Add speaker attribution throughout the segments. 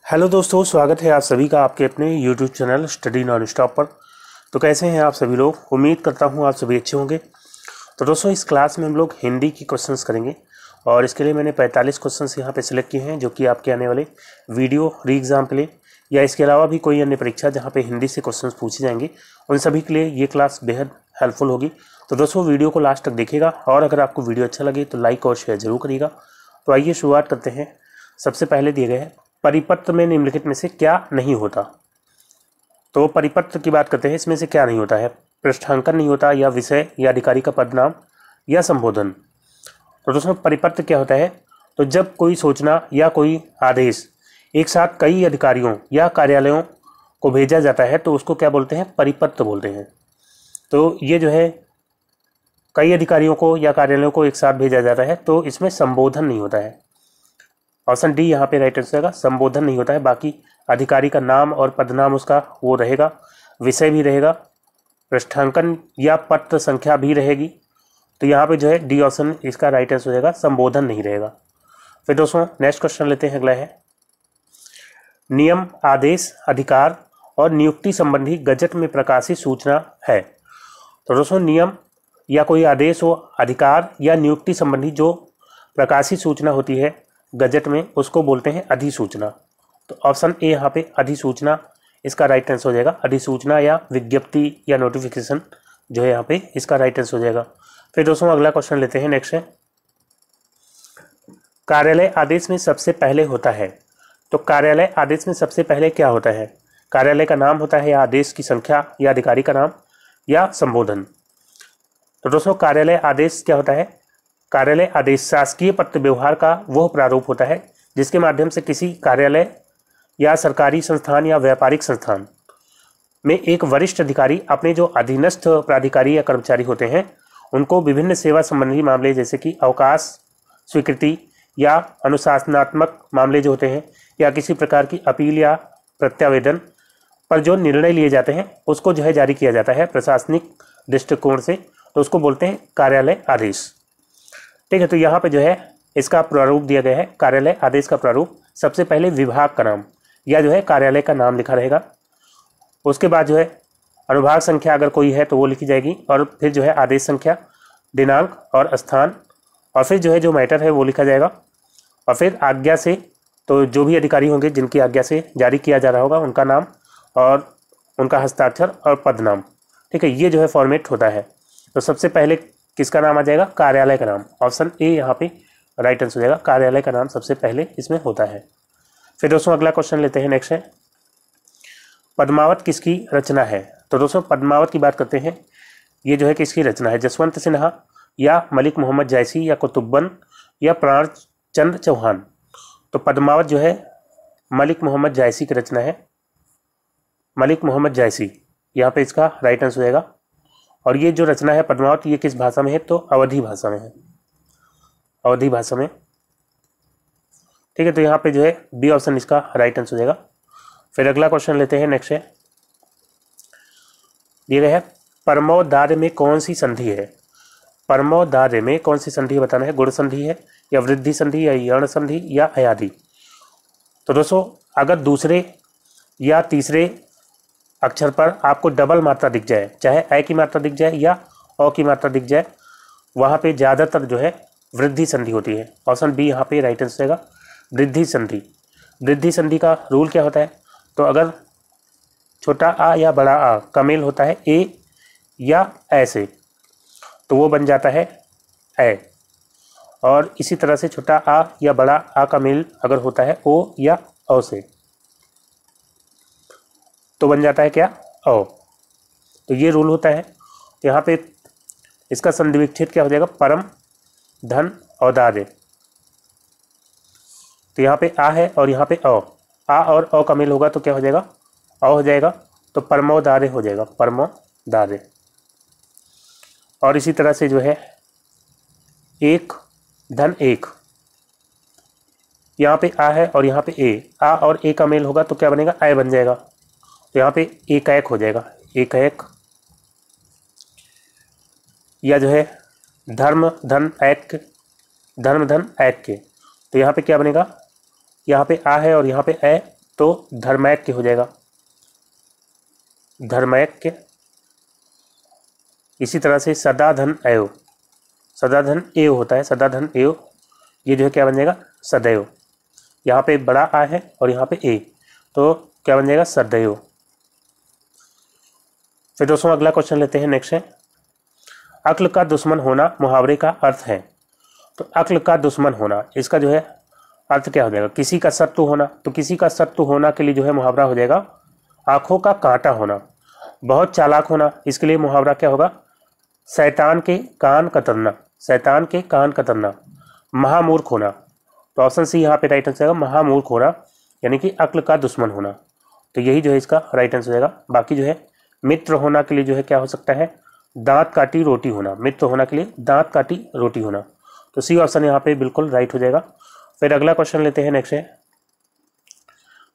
Speaker 1: Hello दोस्तों, स्वागत है आप सभी का आपके अपने YouTube channel study non stop पर। तो कैसे हैं आप सभी लोग? उम्मीद करता हूं आप सभी अच्छे होंगे। तो दोस्तों, इस क्लास में हम लोग हिंदी की क्वेश्चंस करेंगे और इसके लिए मैंने 45 क्वेश्चंस यहां पे सिलेक्ट किए हैं, जो कि आपके आने वाले वीडियो री एग्ज़ाम के लिए या इसके अलावा भी कोई अन्य परीक्षा जहाँ पर हिंदी से क्वेश्चन पूछे जाएंगे, उन सभी के लिए ये क्लास बेहद हेल्पफुल होगी। तो दोस्तों, वीडियो को लास्ट तक देखिएगा और अगर आपको वीडियो अच्छा लगे तो लाइक और शेयर जरूर करिएगा। तो आइए शुरुआत करते हैं। सबसे पहले दिए गए हैं, परिपत्र में निम्नलिखित में से क्या नहीं होता। तो परिपत्र की बात करते हैं, इसमें से क्या नहीं होता है? पृष्ठांकन नहीं होता, या विषय या अधिकारी का पदनाम या संबोधन। तो दोस्तों, परिपत्र क्या होता है? तो जब कोई सूचना या कोई आदेश एक साथ कई अधिकारियों या कार्यालयों को भेजा जाता है तो उसको क्या बोलते हैं? परिपत्र बोलते हैं। तो ये जो है कई अधिकारियों को या कार्यालयों को एक साथ भेजा जाता है, तो इसमें संबोधन नहीं होता है। ऑप्शन डी यहाँ पे राइट आंसर रहेगा, संबोधन नहीं होता है। बाकी अधिकारी का नाम और पदनाम उसका वो रहेगा, विषय भी रहेगा, पृष्ठांकन या पत्र संख्या भी रहेगी। तो यहाँ पे जो है डी ऑप्शन इसका राइट आंसर रहेगा, संबोधन नहीं रहेगा। फिर दोस्तों नेक्स्ट क्वेश्चन लेते हैं। अगला है, नियम, आदेश, अधिकार और नियुक्ति संबंधी गजट में प्रकाशित सूचना है। तो दोस्तों, नियम या कोई आदेश हो, अधिकार या नियुक्ति संबंधी जो प्रकाशित सूचना होती है गजट में, उसको बोलते हैं अधिसूचना। तो ऑप्शन ए यहाँ पे अधिसूचना इसका राइट आंसर हो जाएगा। अधिसूचना या विज्ञप्ति या नोटिफिकेशन जो है यहाँ पे इसका राइट आंसर हो जाएगा। फिर दोस्तों अगला क्वेश्चन लेते हैं। नेक्स्ट है, कार्यालय आदेश में सबसे पहले होता है। तो कार्यालय आदेश में सबसे पहले क्या होता है? कार्यालय का नाम होता है, या आदेश की संख्या, या अधिकारी का नाम, या संबोधन। तो दोस्तों, कार्यालय आदेश क्या होता है? कार्यालय आदेश शासकीय पत्र व्यवहार का वह प्रारूप होता है जिसके माध्यम से किसी कार्यालय या सरकारी संस्थान या व्यापारिक संस्थान में एक वरिष्ठ अधिकारी अपने जो अधीनस्थ प्राधिकारी या कर्मचारी होते हैं उनको विभिन्न सेवा संबंधी मामले, जैसे कि अवकाश स्वीकृति या अनुशासनात्मक मामले जो होते हैं, या किसी प्रकार की अपील या प्रत्यावेदन पर जो निर्णय लिए जाते हैं उसको जो है जारी किया जाता है प्रशासनिक दृष्टिकोण से, तो उसको बोलते हैं कार्यालय आदेश। ठीक है, तो यहाँ पे जो है इसका प्रारूप दिया गया है। कार्यालय आदेश का प्रारूप, सबसे पहले विभाग का नाम या जो है कार्यालय का नाम लिखा रहेगा। उसके बाद जो है अनुभाग संख्या अगर कोई है तो वो लिखी जाएगी, और फिर जो है आदेश संख्या, दिनांक और स्थान, और फिर जो है जो मैटर है वो लिखा जाएगा। और फिर आज्ञा से, तो जो भी अधिकारी होंगे जिनकी आज्ञा से जारी किया जा रहा होगा उनका नाम और उनका हस्ताक्षर और पदनाम। ठीक है, ये जो है फॉर्मेट होता है। तो सबसे पहले किसका नाम आ जाएगा? कार्यालय का नाम। ऑप्शन ए यहाँ पे राइट आंसर हो जाएगा, कार्यालय का नाम सबसे पहले इसमें होता है। फिर दोस्तों अगला क्वेश्चन लेते हैं। नेक्स्ट है, पद्मावत किसकी रचना है? तो दोस्तों पद्मावत की बात करते हैं, ये जो है किसकी रचना है? जसवंत सिन्हा, या मलिक मोहम्मद जायसी, या कुतुब्बन, या प्राणचंद्र चौहान। तो पद्मावत जो है मलिक मोहम्मद जायसी की रचना है। मलिक मोहम्मद जायसी यहाँ पे इसका राइट आंसर हो जाएगा। और ये जो रचना है पद्मावत, ये किस भाषा में है? तो अवधी भाषा में है, अवधी भाषा में। ठीक है, तो यहाँ पे जो है बी ऑप्शन इसका राइट आंसर हो जाएगा। फिर अगला क्वेश्चन लेते हैं। नेक्स्ट है, दिया गया है, परमोदार्य में कौन सी संधि है? परमोदार्य में कौन सी संधि बताना है? गुण संधि है, या वृद्धि संधि, या यण संधि, या अयादि। तो दोस्तों अगर दूसरे या तीसरे अक्षर पर आपको डबल मात्रा दिख जाए, चाहे ए की मात्रा दिख जाए या ओ की मात्रा दिख जाए, वहाँ पे ज़्यादातर जो है वृद्धि संधि होती है। ऑप्शन बी यहाँ पे राइट आंसर रहेगा, वृद्धि संधि। वृद्धि संधि का रूल क्या होता है? तो अगर छोटा आ या बड़ा आ का मेल होता है ए या ए से, तो वो बन जाता है ए। और इसी तरह से छोटा आ या बड़ा आ का मेल अगर होता है ओ या ओ से, तो बन जाता है क्या? ओ। तो ये रूल होता है। तो यहाँ पे इसका संधि विच्छेद क्या हो जाएगा? परम, धन, औदार्य। तो यहाँ पे आ है और यहाँ पे ओ, आ और ओ का मेल होगा तो क्या हो जाएगा? ओ हो जाएगा, तो परमोदार्य हो जाएगा, परमोदार्य। और इसी तरह से जो है एक, धन, एक, यहाँ पे आ है और यहाँ पे ए, आ और ए का मेल होगा तो क्या बनेगा? ए बन जाएगा। तो यहाँ पे एक एक हो जाएगा, एक एक, या जो है धर्म, धन, ऐक, धर्म, धन, ऐक के। तो यहाँ पे क्या बनेगा? यहाँ पे आ है और यहाँ पे ए, तो धर्मैक्य हो जाएगा, धर्मैक्य। इसी तरह से सदाधन एव, सदाधन एव होता है, सदाधन एव, ये जो है क्या बन जाएगा, सदैव। यहाँ पे बड़ा आ है और यहाँ पे ए, तो क्या बन जाएगा, सदैव। फिर दोस्तों अगला क्वेश्चन लेते हैं, नेक्स्ट है अक्ल का दुश्मन होना मुहावरे का अर्थ है। तो अक्ल का दुश्मन होना, इसका जो है अर्थ क्या हो जाएगा, किसी का शत्रु होना। तो किसी का शत्रु होना के लिए जो है मुहावरा हो जाएगा आंखों का कांटा होना। बहुत चालाक होना, इसके लिए मुहावरा क्या होगा, शैतान के कान कतरना, शैतान के कान कतरना। महामूर्ख होना, तो ऑप्शन सी यहाँ पे राइट आंसर आएगा, महामूर्ख होना, यानी कि अक्ल का दुश्मन होना। तो यही जो है इसका राइट आंसर आएगा। बाकी जो है मित्र होना के लिए जो है क्या हो सकता है, दांत काटी रोटी होना। मित्र होना के लिए दांत काटी रोटी होना। तो सी ऑप्शन यहाँ पे बिल्कुल राइट हो जाएगा। फिर अगला क्वेश्चन लेते हैं, नेक्स्ट है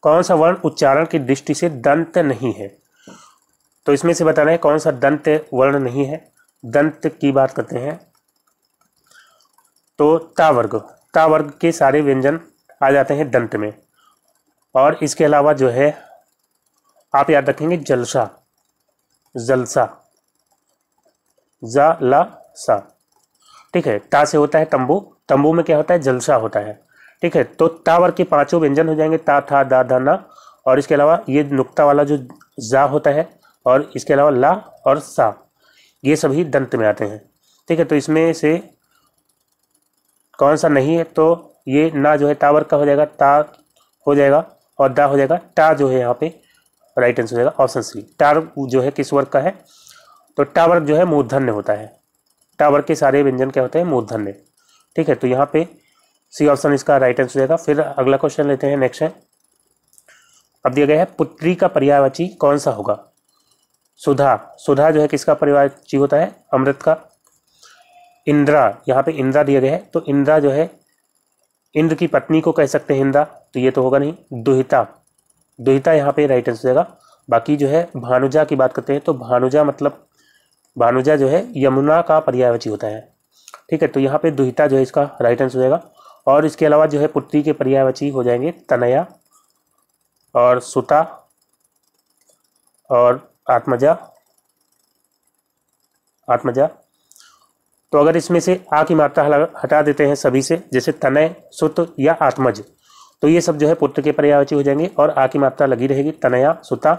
Speaker 1: कौन सा वर्ण उच्चारण की दृष्टि से दंत नहीं है। तो इसमें से बताना है कौन सा दंत वर्ण नहीं है। दंत की बात करते हैं तो ता वर्ग, ता वर्ग के सारे व्यंजन आ जाते हैं दंत में। और इसके अलावा जो है आप याद रखेंगे जलसा, जलसा, जा ला सा, ठीक है। ता से होता है तंबू, तंबू में क्या होता है, जलसा होता है, ठीक है। तो ता वर्ग के पांचों व्यंजन हो जाएंगे, ता था दा धा ना। और इसके अलावा ये नुक्ता वाला जो जा होता है, और इसके अलावा ला और सा, ये सभी दंत में आते हैं, ठीक है। तो इसमें से कौन सा नहीं है, तो ये ना जो है ता वर्ग का हो जाएगा, ता हो जाएगा और दा हो जाएगा। टा जो है यहाँ पे राइट आंसर हो जाएगा ऑप्शन सी। टा जो है किस वर्ग का है, तो टा वर्ग जो है मूर्धन्य होता है। टा वर्ग के सारे व्यंजन क्या होते हैं, मूर्धन्य, ठीक है। तो यहाँ पे सी ऑप्शन इसका राइट आंसर हो जाएगा। फिर अगला क्वेश्चन लेते हैं, नेक्स्ट है अब दिया गया है पुत्री का पर्यायवाची कौन सा होगा। सुधा, सुधा जो है किसका पर्यायवाची होता है, अमृत का। इंद्रा, यहाँ पे इंद्रा दिया गया है, तो इंद्रा जो है इंद्र की पत्नी को कह सकते हैं इंद्रा, तो ये तो होगा नहीं। दुहिता, दुहिता यहाँ पे राइट आंसर देगा। बाकी जो है भानुजा की बात करते हैं, तो भानुजा मतलब भानुजा जो है यमुना का पर्यायवाची होता है, ठीक है। तो यहाँ पे दुहिता जो है इसका राइट आंसर हो जाएगा। और इसके अलावा जो है पुत्री के पर्यायवाची हो जाएंगे तनया और सुता और आत्मजा, आत्मजा। तो अगर इसमें से आ की मात्रा हटा देते हैं सभी से, जैसे तनय, सुत या आत्मज, तो ये सब जो है पुत्र के पर्यायवाची हो जाएंगे और आ की मात्रा लगी रहेगी, तनया, सुता,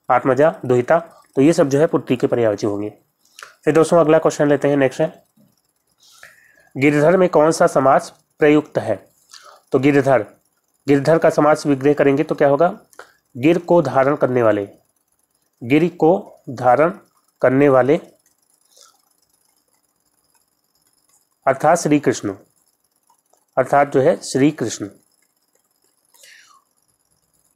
Speaker 1: आत्मजा, दुहिता, तो ये सब जो है पुत्री के पर्यायवाची होंगे। फिर दोस्तों अगला क्वेश्चन लेते हैं, नेक्स्ट है गिरधर में कौन सा समास प्रयुक्त है। तो गिरधर, गिरधर का समास विग्रह करेंगे तो क्या होगा, गिर को धारण करने वाले, गिर को धारण करने वाले, अर्थात श्री कृष्ण, अर्थात जो है श्री कृष्ण।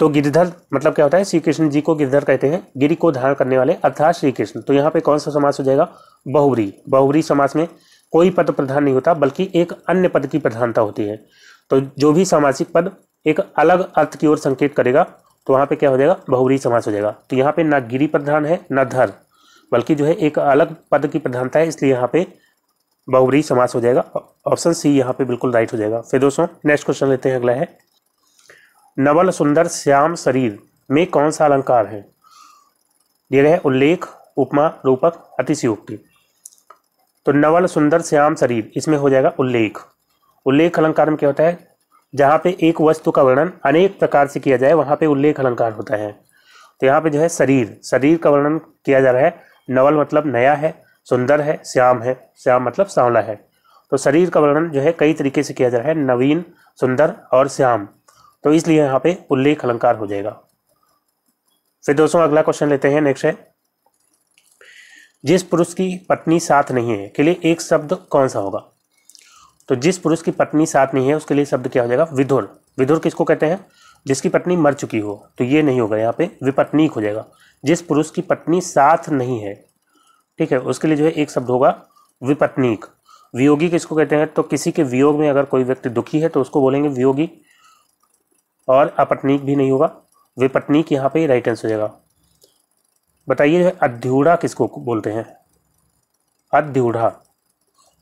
Speaker 1: तो गिरधर मतलब क्या होता है, श्री कृष्ण जी को गिरधर कहते हैं, गिरि को धारण करने वाले अर्थात श्री कृष्ण। तो यहाँ पे कौन सा समास हो जाएगा, बहुव्रीहि। बहुव्रीहि समास में कोई पद प्रधान नहीं होता, बल्कि एक अन्य पद की प्रधानता होती है। तो जो भी सामासिक पद एक अलग अर्थ की ओर संकेत करेगा, तो वहाँ पे क्या हो जाएगा, बहुव्रीहि समास हो जाएगा। तो यहाँ पे ना गिरि प्रधान है ना धर, बल्कि जो है एक अलग पद की प्रधानता है, इसलिए यहाँ पे बहुव्रीहि समास हो जाएगा। ऑप्शन सी यहाँ पे बिल्कुल राइट हो जाएगा। फिर दोस्तों नेक्स्ट क्वेश्चन लेते हैं, अगला है नवल सुंदर श्याम शरीर में कौन सा अलंकार है। दिया गया है उल्लेख, उपमा, रूपक, अतिशयोक्ति। तो नवल सुंदर श्याम शरीर, इसमें हो जाएगा उल्लेख। उल्लेख अलंकार में क्या होता है, जहाँ पे एक वस्तु का वर्णन अनेक प्रकार से किया जाए वहाँ पे उल्लेख अलंकार होता है। तो यहाँ पे जो है शरीर, शरीर का वर्णन किया जा रहा है। नवल मतलब नया है, सुंदर है, श्याम है, श्याम मतलब सांवला है। तो शरीर का वर्णन जो है कई तरीके से किया जा रहा है, नवीन, सुंदर और श्याम, तो इसलिए यहाँ पे उल्लेख अलंकार हो जाएगा। फिर दोस्तों अगला क्वेश्चन लेते हैं, नेक्स्ट है जिस पुरुष की पत्नी साथ नहीं है के लिए एक शब्द कौन सा होगा। तो जिस पुरुष की पत्नी साथ नहीं है उसके लिए शब्द क्या हो जाएगा, विधुर। विधुर किसको कहते हैं, जिसकी पत्नी मर चुकी हो, तो ये नहीं होगा, यहाँ पे विपत्नीक हो जाएगा। जिस पुरुष की पत्नी साथ नहीं है, ठीक है, उसके लिए जो है एक शब्द होगा विपत्नीक। वियोगी किसको कहते हैं, तो किसी के वियोग में अगर कोई व्यक्ति दुखी है तो उसको बोलेंगे वियोगी, और अपत्नीक भी नहीं होगा, विपत्नीक यहाँ पे राइट आंसर हो जाएगा। बताइए अध्यूढ़ा किसको बोलते हैं, अध्यूढ़ा,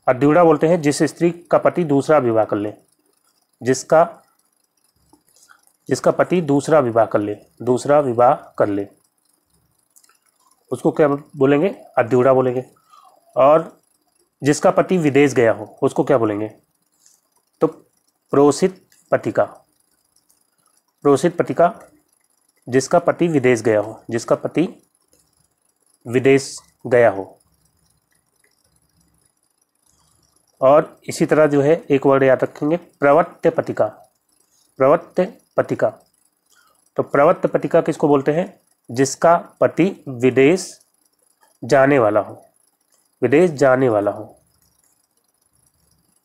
Speaker 1: अध्यूढ़ा बोलते हैं जिस स्त्री का पति दूसरा विवाह कर ले, जिसका जिसका पति दूसरा विवाह कर ले, दूसरा विवाह कर ले, उसको क्या बोलेंगे? अद्यूरा बोलेंगे। और जिसका पति विदेश गया हो उसको क्या बोलेंगे? तो प्रोसित पतिका। प्रोसित पतिका, जिसका पति विदेश गया हो, जिसका पति विदेश गया हो। और इसी तरह जो है एक वर्ड याद रखेंगे, प्रवर्त्य पतिका। प्रवर्त्य पतिका, तो प्रवर्त्य पतिका किसको बोलते हैं? जिसका पति विदेश जाने वाला हो, विदेश जाने वाला हो।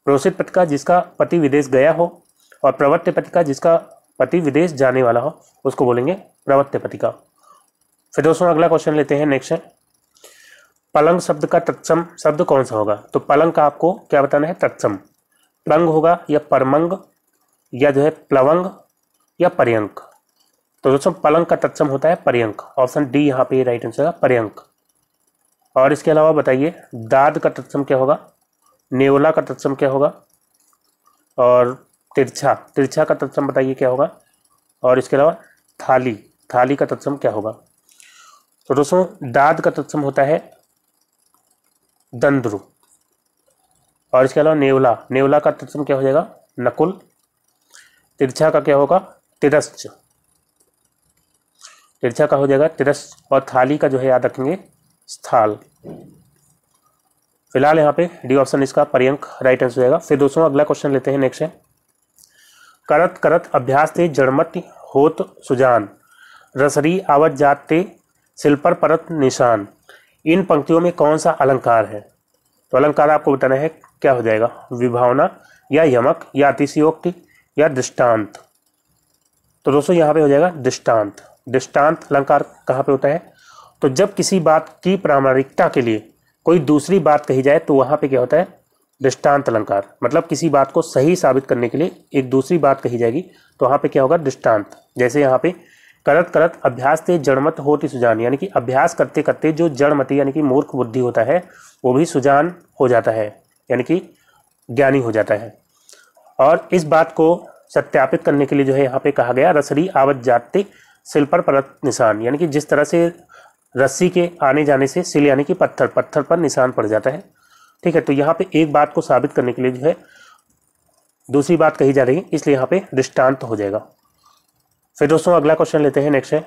Speaker 1: प्रोसित पतिका जिसका पति विदेश गया हो, और प्रवर्त्य पतिका जिसका पति विदेश जाने वाला हो, उसको बोलेंगे प्रवर्त्य पतिका। फिर दोस्तों अगला क्वेश्चन लेते हैं, नेक्स्ट है पलंग शब्द का तत्सम शब्द कौन सा होगा? तो पलंग का आपको क्या बताना है? तत्सम। प्लंग होगा या परमंग या जो है प्लवंग या पर्यंक। तो दोस्तों पलंग का तत्सम होता है पर्यंक। ऑप्शन डी यहाँ पे राइट आंसर है, पर्यंक। और इसके अलावा बताइए दाद का तत्सम क्या होगा? नेवला का तत्सम क्या होगा? और तिरछा, तिरछा का तत्सम बताइए क्या होगा? और इसके अलावा थाली, थाली का तत्सम क्या होगा? तो दोस्तों दाद का तत्सम होता है दंद्रु। और इसके अलावा नेवला, नेवला का तत्सम क्या हो जाएगा? नकुल। तिरछा का क्या होगा? तिरश्च, तिरछा का हो जाएगा तिरश्च। और थाली का जो है याद रखेंगे स्थाल। फिलहाल यहाँ पे डी ऑप्शन इसका पर्यंक राइट आंसर हो जाएगा। फिर दोस्तों अगला क्वेश्चन लेते हैं, नेक्स्ट है करत करत अभ्यास ते जड़मत होत सुजान, रसरी आवत जाते सिल पर परत निशान। इन पंक्तियों में कौन सा अलंकार है? तो अलंकार आपको बताना है, क्या हो जाएगा? विभावना या यमक या अतिशयोक्ति या दृष्टांत। तो दोस्तों यहाँ पे हो जाएगा दृष्टांत। दृष्टांत अलंकार कहाँ पे होता है? तो जब किसी बात की प्रामाणिकता के लिए कोई दूसरी बात कही जाए तो वहाँ पे क्या होता है? दृष्टांत अलंकार। मतलब किसी बात को सही साबित करने के लिए एक दूसरी बात कही जाएगी तो वहाँ पे क्या होगा? दृष्टांत। जैसे यहाँ पे करत करत अभ्यास ते जड़मत होती सुजान, यानी कि अभ्यास करते करते जो जड़मति यानी कि मूर्ख बुद्धि होता है वो भी सुजान हो जाता है, यानी कि ज्ञानी हो जाता है। और इस बात को सत्यापित करने के लिए जो है यहाँ पे कहा गया रसरी आवत जाते सिल पर परत निशान, यानी कि जिस तरह से रस्सी के आने जाने से सिल यानी कि पत्थर, पत्थर पर निशान पड़ जाता है। ठीक है, तो यहाँ पे एक बात को साबित करने के लिए जो है दूसरी बात कही जा रही है, इसलिए यहाँ पे दृष्टांत हो जाएगा। फिर दोस्तों अगला क्वेश्चन लेते हैं, नेक्स्ट है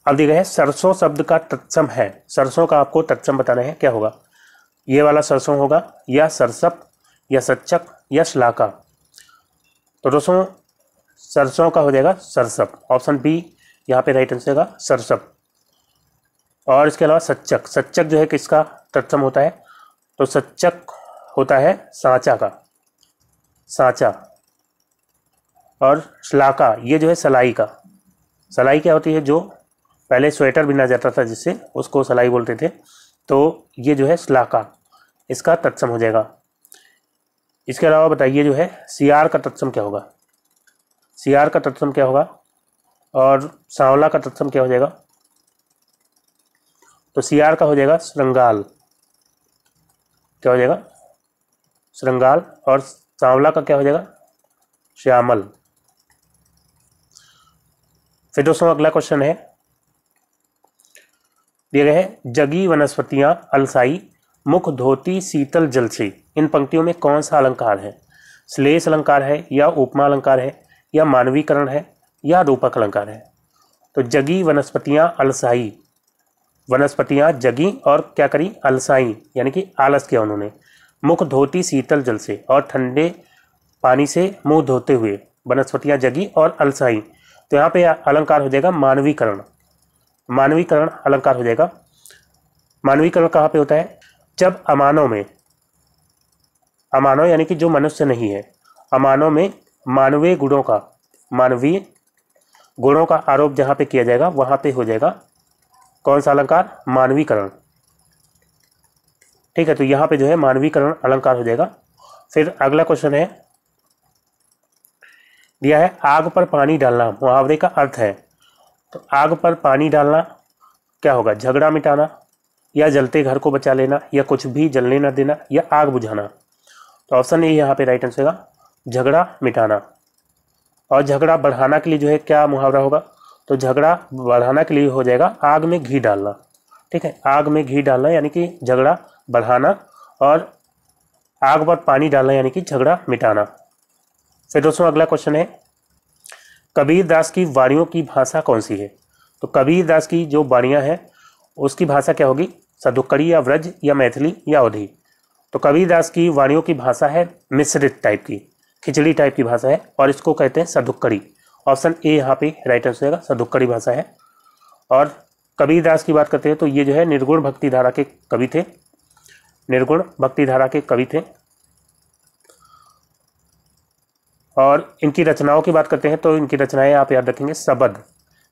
Speaker 1: अब दिया गया है सरसों शब्द का तत्सम है। सरसों का आपको तत्सम बताना है, क्या होगा? ये वाला सरसों होगा या सरसप या सच्चक या श्लाका। तो दोस्तों सरसों का हो जाएगा सरसप। ऑप्शन बी यहाँ पे राइट आंसर होगा सरसप। और इसके अलावा सच्चक, सच्चक जो है किसका तत्सम होता है? तो सच्चक होता है सांचा का, सांचा। और श्लाका ये जो है सलाई का। सलाई क्या होती है? जो पहले स्वेटर बिना जाता था जिससे, उसको सलाई बोलते थे, तो ये जो है श्लाका, इसका तत्सम हो जाएगा। इसके अलावा बताइए जो है सियार का तत्सम क्या होगा? सियार का तत्सम क्या होगा? और सांवला का तत्सम क्या हो जाएगा? तो सियार का हो जाएगा श्रृंगाल, क्या हो जाएगा? श्रृंगाल। और सांवला का क्या हो जाएगा? श्यामल। फिर दोस्तों अगला क्वेश्चन है, दिया गया है जगी वनस्पतियां अलसाई मुख धोती शीतल जल से। इन पंक्तियों में कौन सा अलंकार है? श्लेष अलंकार है या उपमा अलंकार है या मानवीकरण है या रूपक अलंकार है? तो जगी वनस्पतियां अलसाई, वनस्पतियां जगी और क्या करी? अलसाई, यानी कि आलस किया उन्होंने। मुख धोती शीतल जल से, और ठंडे पानी से मुंह धोते हुए वनस्पतियां जगी और अलसाई। तो यहाँ पे अलंकार हो जाएगा मानवीकरण। मानवीकरण अलंकार हो जाएगा। मानवीकरण कहाँ पे होता है? जब अमानव में, अमानव यानी कि जो मनुष्य नहीं है, अमानव में मानवीय गुणों का, मानवीय गुणों का आरोप जहाँ पे किया जाएगा वहाँ पे हो जाएगा कौन सा अलंकार? मानवीकरण। ठीक है, तो यहाँ पे जो है मानवीकरण अलंकार हो जाएगा। फिर अगला क्वेश्चन है, दिया है आग पर पानी डालना मुहावरे का अर्थ है। तो आग पर पानी डालना क्या होगा? झगड़ा मिटाना या जलते घर को बचा लेना या कुछ भी जलने न देना या आग बुझाना। तो ऑप्शन ए यहाँ पे राइट आंसर होगा झगड़ा मिटाना। और झगड़ा बढ़ाना के लिए जो है क्या मुहावरा होगा, तो झगड़ा बढ़ाना के लिए हो जाएगा आग में घी डालना। ठीक है, आग में घी डालना यानी कि झगड़ा बढ़ाना, और आग पर पानी डालना यानी कि झगड़ा मिटाना। फिर दोस्तों अगला क्वेश्चन है, कबीर दास की वाणियों की भाषा कौन सी है। तो कबीर दास की जो वाणियाँ हैं उसकी भाषा क्या होगी, सदुक्कड़ी या व्रज या मैथिली या अवधी। तो कबीर दास की वाणियों की भाषा है मिश्रित टाइप की, खिचड़ी टाइप की भाषा है, और इसको कहते हैं सदुक्कड़ी। ऑप्शन ए यहाँ पे राइट आंसर होगा, सदुक्कड़ी भाषा है। और कबीर दास की बात करते हैं तो ये जो है निर्गुण भक्ति धारा के कवि थे, निर्गुण भक्ति धारा के कवि थे। और इनकी रचनाओं की बात करते हैं तो इनकी रचनाएं आप याद रखेंगे, सबद,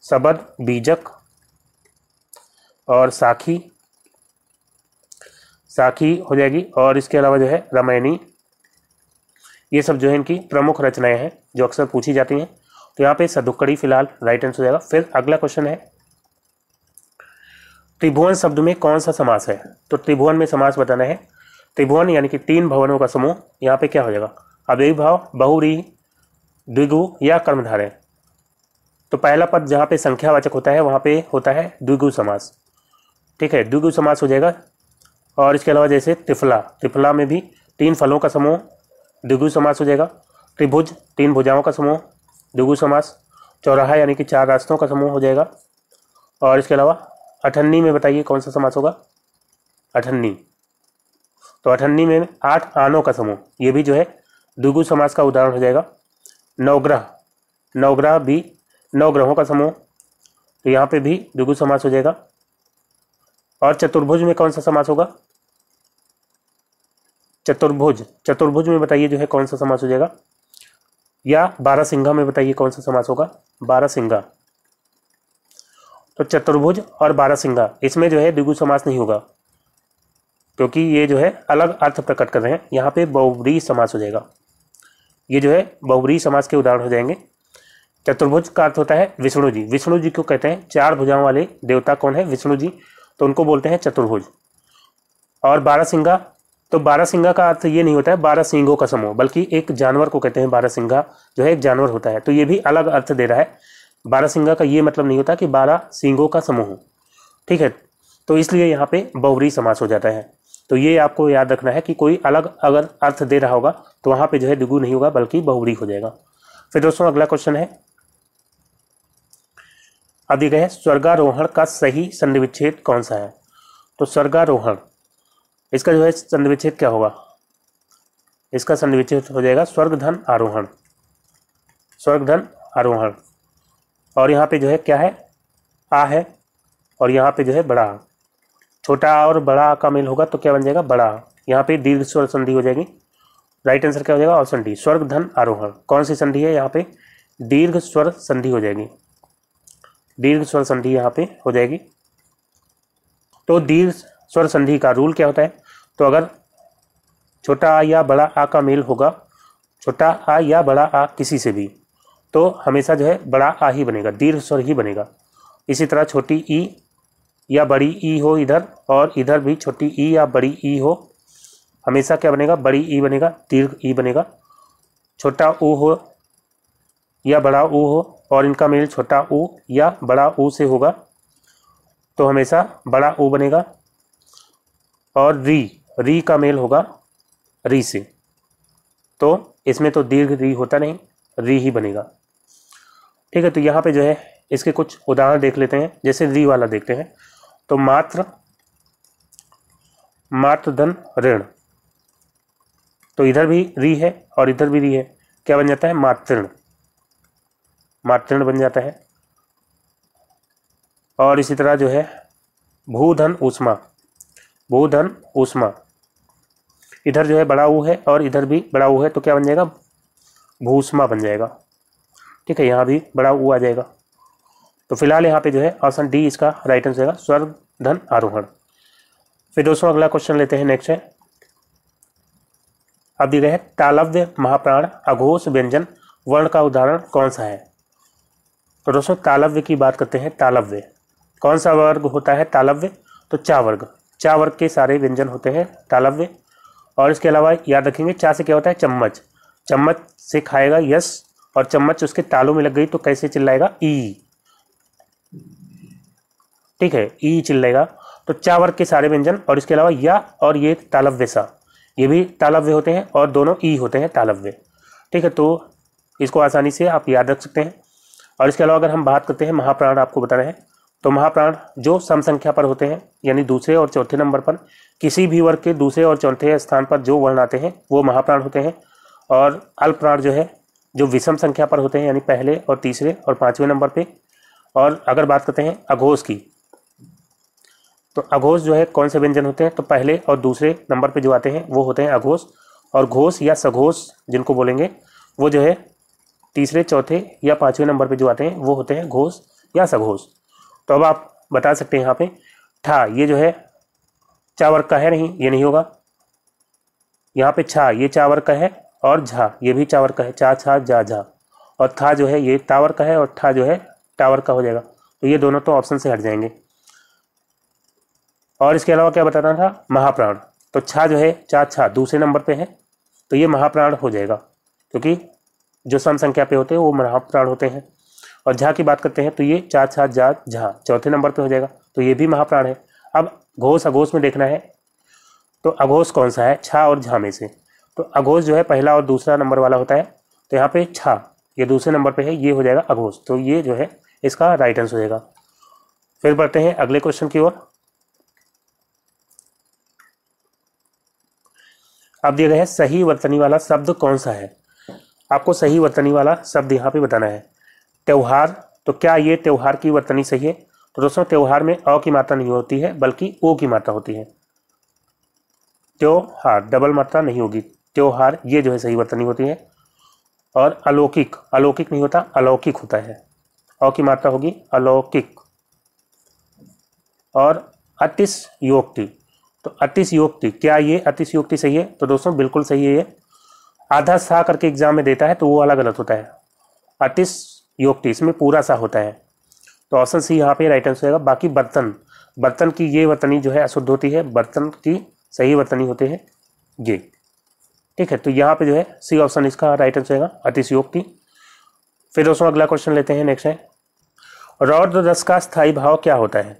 Speaker 1: सबद, बीजक और साखी, साखी हो जाएगी, और इसके अलावा जो है रामायणी। ये सब जो है इनकी प्रमुख रचनाएं हैं जो अक्सर पूछी जाती हैं। तो यहाँ पे सदुक्कड़ी फिलहाल राइट आंसर हो जाएगा। फिर अगला क्वेश्चन है, त्रिभुवन शब्द में कौन सा समास है। तो त्रिभुवन में समास बताना है। त्रिभुवन यानी कि 3 भवनों का समूह। यहाँ पे क्या हो जाएगा, अव्ययीभाव, बहुव्रीहि, द्विगु या कर्मधारय। तो पहला पद जहाँ पे संख्यावाचक होता है वहाँ पे होता है द्विगु समास। ठीक है, द्विगु समास हो जाएगा। और इसके अलावा जैसे त्रिफला, त्रिफला में भी 3 फलों का समूह, द्विगु समास हो जाएगा। त्रिभुज, 3 भुजाओं का समूह, द्विगु समास। चौराहा यानी कि 4 रास्तों का समूह हो जाएगा। और इसके अलावा अठन्नी में बताइए कौन सा समास होगा, अठन्नी। तो अठन्नी में 8 आनों का समूह, ये भी जो है द्विगु समास का उदाहरण हो जाएगा। नवग्रह, नवग्रह भी 9 ग्रहों का समूह, तो यहाँ पे भी द्विगु समास हो जाएगा। और चतुर्भुज में कौन सा समास होगा, चतुर्भुज, चतुर्भुज में बताइए जो है कौन सा समास हो जाएगा। या बारहसिंगा में बताइए कौन सा समास होगा, बारहसिंगा। तो चतुर्भुज और बारहसिंगा इसमें जो है द्विगु समास नहीं होगा, क्योंकि ये जो है अलग अर्थ प्रकट कर रहे हैं। यहाँ पे बहुव्रीहि समास हो जाएगा। ये जो है बहुव्रीहि समास के उदाहरण हो जाएंगे। चतुर्भुज का अर्थ होता है विष्णु जी, विष्णु जी को कहते हैं 4 भुजाओं वाले देवता कौन है, विष्णु जी, तो उनको बोलते हैं चतुर्भुज। और बारहसिंगा, तो बारहसिंगा का अर्थ ये नहीं होता है 12 सींगों का समूह, बल्कि एक जानवर को कहते हैं बारहसिंगा, जो है एक जानवर होता है। तो ये भी अलग अर्थ दे रहा है। बारहसिंगा का ये मतलब नहीं होता कि 12 सींगों का समूह। ठीक है, तो इसलिए यहाँ पे बहुव्रीहि समास हो जाता है। तो ये आपको याद रखना है कि कोई अलग अगर अर्थ दे रहा होगा तो वहाँ पे जो है द्विगु नहीं होगा बल्कि बहुव्रीहि हो जाएगा। फिर दोस्तों अगला क्वेश्चन है, अब दिया गया है स्वर्गारोहण का सही संधि विच्छेद कौन सा है। तो स्वर्गारोहण, इसका जो है संधि विच्छेद क्या होगा, इसका संधि विच्छेद हो जाएगा स्वर्ग धन आरोहण, स्वर्ग धन आरोहण। और यहाँ पे जो है क्या है, आ है, और यहाँ पे जो है बड़ा आ। छोटा आ और बड़ा आ का मेल होगा तो क्या बन जाएगा, बड़ा आ। यहाँ पे दीर्घ स्वर संधि हो जाएगी। राइट आंसर क्या हो जाएगा, ऑप्शन डी, स्वर्ग धन आरोहण। कौन सी संधि है यहाँ पे, दीर्घ स्वर संधि हो जाएगी, दीर्घ स्वर संधि यहाँ पे हो जाएगी। तो दीर्घ स्वर संधि का रूल क्या होता है, तो अगर छोटा आ या बड़ा आ का मेल होगा, छोटा आ या बड़ा आ किसी से भी, तो हमेशा जो है बड़ा आ ही बनेगा, दीर्घ स्वर ही बनेगा। इसी तरह छोटी ई या बड़ी ई हो इधर, और इधर भी छोटी ई या बड़ी ई हो, हमेशा क्या बनेगा, बड़ी ई बनेगा, दीर्घ ई बनेगा। छोटा ऊ हो या बड़ा ऊ हो और इनका मेल छोटा ऊ या बड़ा ऊ से होगा तो हमेशा बड़ा ऊ बनेगा। और री का मेल होगा री से, तो इसमें तो दीर्घ री होता नहीं, री ही बनेगा। ठीक है, तो यहाँ पे जो है इसके कुछ उदाहरण देख लेते हैं। जैसे री वाला देखते हैं, तो मात्र, मात्र धन ऋण, तो इधर भी री है और इधर भी री है, क्या बन जाता है, मातृण, मातृण बन जाता है। और इसी तरह जो है भूधन ऊष्मा, भूधन ऊष्मा, इधर जो है बड़ा ऊ है और इधर भी बड़ा ऊ है तो क्या बन जाएगा, भूष्मा बन जाएगा। ठीक है, यहाँ भी बड़ा ऊ आ जाएगा। तो फिलहाल यहाँ पे जो है ऑप्शन डी इसका राइट आंसर होगा, स्वर्ग धन आरोहण। फिर दोस्तों अगला क्वेश्चन लेते हैं, नेक्स्ट है, अब दिए गए हैं तालव्य महाप्राण अघोष व्यंजन वर्ण का उदाहरण कौन सा है। तो दोस्तों तालव्य की बात करते हैं। तालव्य कौन सा वर्ग होता है, तालव्य, तो चा वर्ग, चा वर्ग के सारे व्यंजन होते हैं तालव्य। और इसके अलावा याद रखेंगे चा से क्या होता है, चम्मच, चम्मच से खाएगा यश, और चम्मच उसके तालू में लग गई तो कैसे चिल्लाएगा? ई। ठीक है, ई चिल्लाएगा। तो चा वर्ग के सारे व्यंजन और इसके अलावा या और ये तालव्य सा, ये भी तालव्य होते हैं और दोनों ई होते हैं तालव्य। ठीक है, तो इसको आसानी से आप याद रख सकते हैं। और इसके अलावा अगर हम बात करते हैं महाप्राण, आपको बताना है तो महाप्राण जो सम संख्या पर होते हैं, यानी दूसरे और चौथे नंबर पर किसी भी वर्ग के दूसरे और चौथे स्थान पर जो वर्ण आते हैं वो महाप्राण होते हैं। और अल्पप्राण जो है जो विषम संख्या पर होते हैं, यानी पहले और तीसरे और पांचवें नंबर पे। और अगर बात करते हैं अघोष की, तो अघोष जो है कौन से व्यंजन होते हैं? तो पहले और दूसरे नंबर पे जो आते हैं वो होते हैं अघोष। और घोष या सघोष जिनको बोलेंगे वो जो है तीसरे, चौथे या पांचवें नंबर पे जो आते हैं वो होते हैं घोष या सघोष। तो अब आप बता सकते हैं यहाँ पे ठा, ये जो है चा वर्ग का है, नहीं ये नहीं होगा। यहाँ पे छा, ये चा वर्ग का है, और झा ये भी चा वर्ग का है, चा छा जा झा। और था जो है ये ता वर्ग का है, और ठा जो है टा वर्ग का हो जाएगा। तो ये दोनों तो ऑप्शन से हट जाएंगे। और इसके अलावा क्या बताना था? महाप्राण। तो छा जो है चा छा दूसरे नंबर पे है, तो ये महाप्राण हो जाएगा, क्योंकि जो सम संख्या पे होते हैं वो महाप्राण होते हैं। और झा की बात करते हैं तो ये चा छा जा झा चौथे नंबर पे हो जाएगा, तो ये भी महाप्राण है। अब घोष अघोष में देखना है, तो अघोष कौन सा है छा और झा में से? तो अघोष जो है पहला और दूसरा नंबर वाला होता है, तो यहाँ पे छा ये दूसरे नंबर पे है, ये हो जाएगा अघोष। तो ये जो है इसका राइट आंसर हो जाएगा। फिर बढ़ते हैं अगले क्वेश्चन की ओर। अब दिया गया है सही वर्तनी वाला शब्द कौन सा है? आपको सही वर्तनी वाला शब्द यहाँ पे बताना है। त्योहार, तो क्या ये त्योहार की वर्तनी सही है? तो दोस्तों त्योहार में अ की मात्रा नहीं होती है बल्कि ओ की मात्रा होती है। त्योहार डबल मात्रा नहीं होगी, त्योहार ये जो है सही वर्तनी होती है। और अलौकिक, अलौकिक नहीं होता, अलौकिक होता है, अ की मात्रा होगी अलौकिक। और अतिशयोक्ति, तो अतिशयोक्ति, क्या ये अतिशयोक्ति सही है? तो दोस्तों बिल्कुल सही है। ये आधा सा करके एग्जाम में देता है तो वो वाला गलत होता है। अतिशयोक्ति इसमें पूरा सा होता है, तो ऑप्शन सी यहाँ पे राइट आंसर होगा। बाकी बर्तन, बर्तन की ये वर्तनी जो है अशुद्ध होती है, बर्तन की सही वर्तनी होते हैं ये। ठीक है, तो यहाँ पे जो है सी ऑप्शन इसका राइट आंसर होगा, अतिशयोक्ति। फिर दोस्तों अगला क्वेश्चन लेते हैं, नेक्स्ट है रौद्र रस का स्थायी भाव क्या होता है?